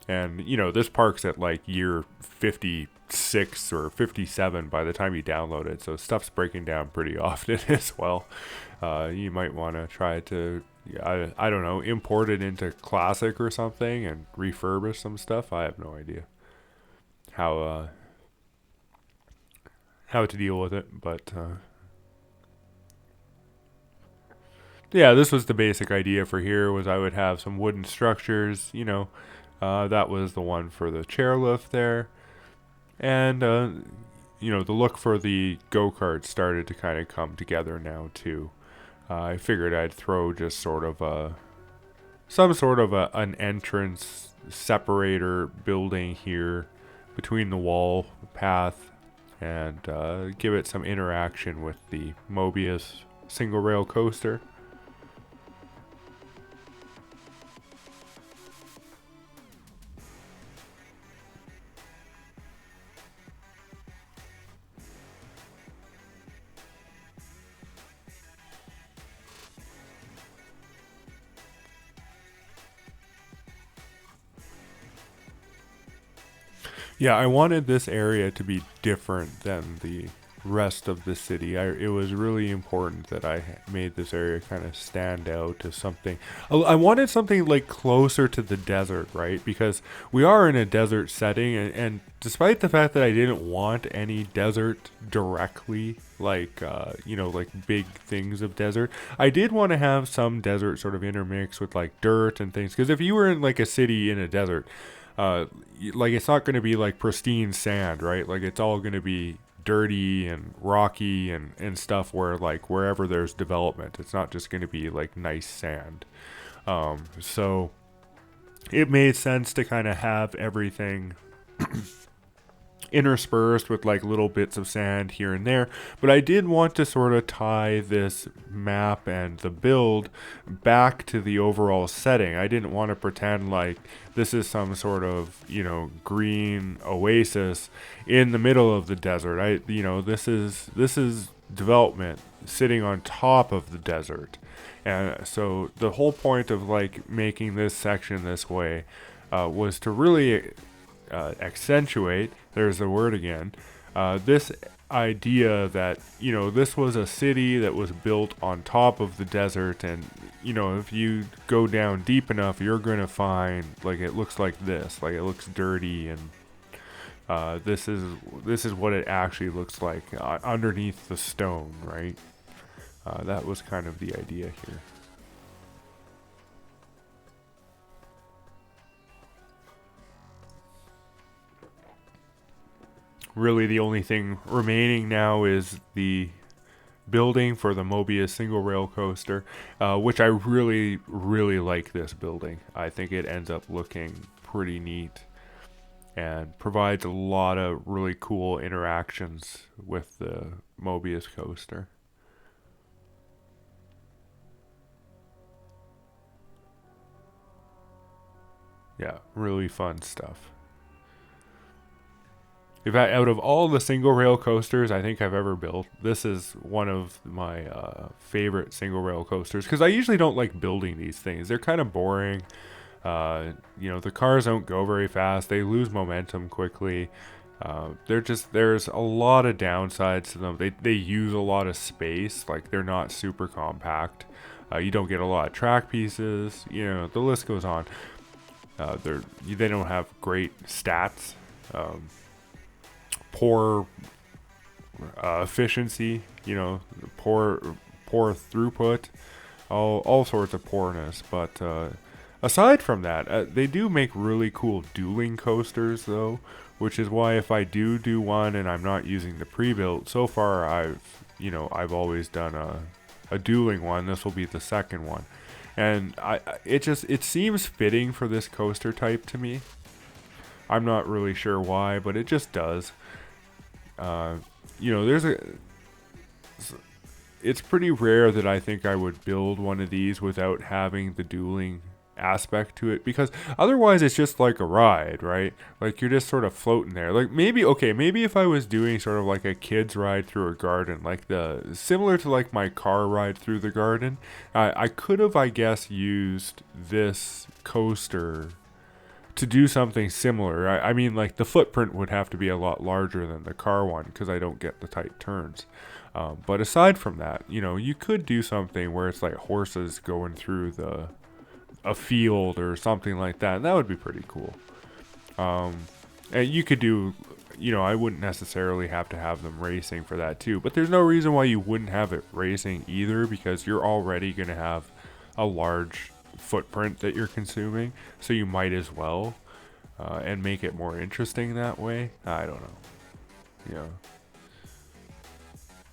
And, this park's at like year 56 or 57 by the time you download it. So stuff's breaking down pretty often as well. You might want to try to, I don't know, import it into Classic or something and refurbish some stuff. I have no idea how to deal with it. But yeah, this was the basic idea for here. Was I would have some wooden structures, that was the one for the chairlift there. And, the look for the go-kart started to kind of come together now too. I figured I'd throw just sort of an entrance separator building here between the wall path, and give it some interaction with the Mobius single rail coaster. Yeah, I wanted this area to be different than the rest of the city. It was really important that I made this area kind of stand out as something. I wanted something like closer to the desert, right? Because we are in a desert setting, and despite the fact that I didn't want any desert directly, like like big things of desert, I did want to have some desert sort of intermixed with like dirt and things. Because if you were in like a city in a desert, like it's not going to be like pristine sand, right? Like it's all going to be dirty and rocky and stuff, where like wherever there's development, it's not just going to be like nice sand. So it made sense to kind of have everything interspersed with like little bits of sand here and there. But I did want to sort of tie this map and the build back to the overall setting. I didn't want to pretend like this is some sort of, green oasis in the middle of the desert. This is development sitting on top of the desert. And so the whole point of like making this section this way was to really accentuate, there's the word again, This idea that, this was a city that was built on top of the desert, and, if you go down deep enough, you're going to find, like, it looks like this, like, it looks dirty, and this is what it actually looks like underneath the stone, right? That was kind of the idea here. Really, the only thing remaining now is the building for the Mobius single rail coaster, which I really, really like this building. I think it ends up looking pretty neat and provides a lot of really cool interactions with the Mobius coaster. Yeah, really fun stuff. In fact, out of all the single rail coasters I think I've ever built, this is one of my favorite single rail coasters, because I usually don't like building these things. They're kind of boring. The cars don't go very fast. They lose momentum quickly. There's a lot of downsides to them. They use a lot of space. Like, they're not super compact. You don't get a lot of track pieces. The list goes on. They don't have great stats. Poor efficiency. Poor throughput. All sorts of poorness. But aside from that, they do make really cool dueling coasters, though, which is why if I do one and I'm not using the pre-built, so far I've always done a dueling one. This will be the second one, and it seems fitting for this coaster type to me. I'm not really sure why, but it just does. It's pretty rare that I think I would build one of these without having the dueling aspect to it, because otherwise it's just like a ride, right? Like, you're just sort of floating there. Like, maybe if I was doing sort of like a kid's ride through a garden, like similar to like my car ride through the garden, I could have, I guess, used this coaster to do something similar. I mean, like, the footprint would have to be a lot larger than the car one, because I don't get the tight turns. But aside from that, you could do something where it's like horses going through a field or something like that, and that would be pretty cool. And you could do, I wouldn't necessarily have to have them racing for that too, but there's no reason why you wouldn't have it racing either, because you're already going to have a large footprint that you're consuming, so you might as well, and make it more interesting that way. I don't know.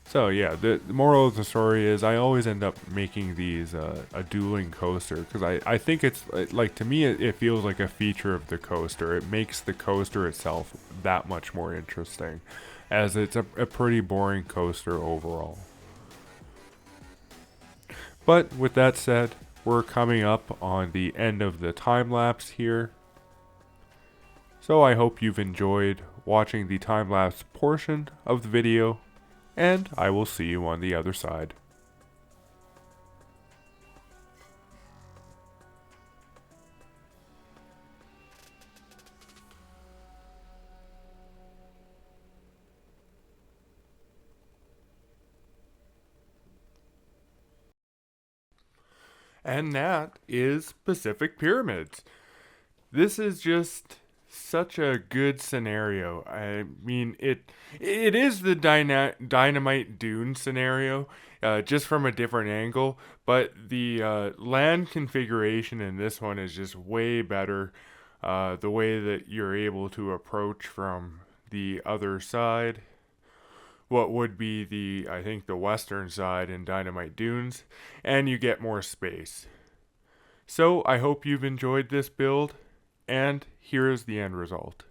So yeah, the moral of the story is I always end up making these a dueling coaster, because I think it's, like, to me it feels like a feature of the coaster. It makes the coaster itself that much more interesting, as it's a pretty boring coaster overall. But with that said, we're coming up on the end of the time lapse here. So I hope you've enjoyed watching the time lapse portion of the video, and I will see you on the other side. And that is Pacific Pyramids. This is just such a good scenario. I mean, it is the dynamite dune scenario, just from a different angle. But the land configuration in this one is just way better. The way that you're able to approach from the other side, what would be I think the western side in Dynamite Dunes, and you get more space. So I hope you've enjoyed this build, and here is the end result.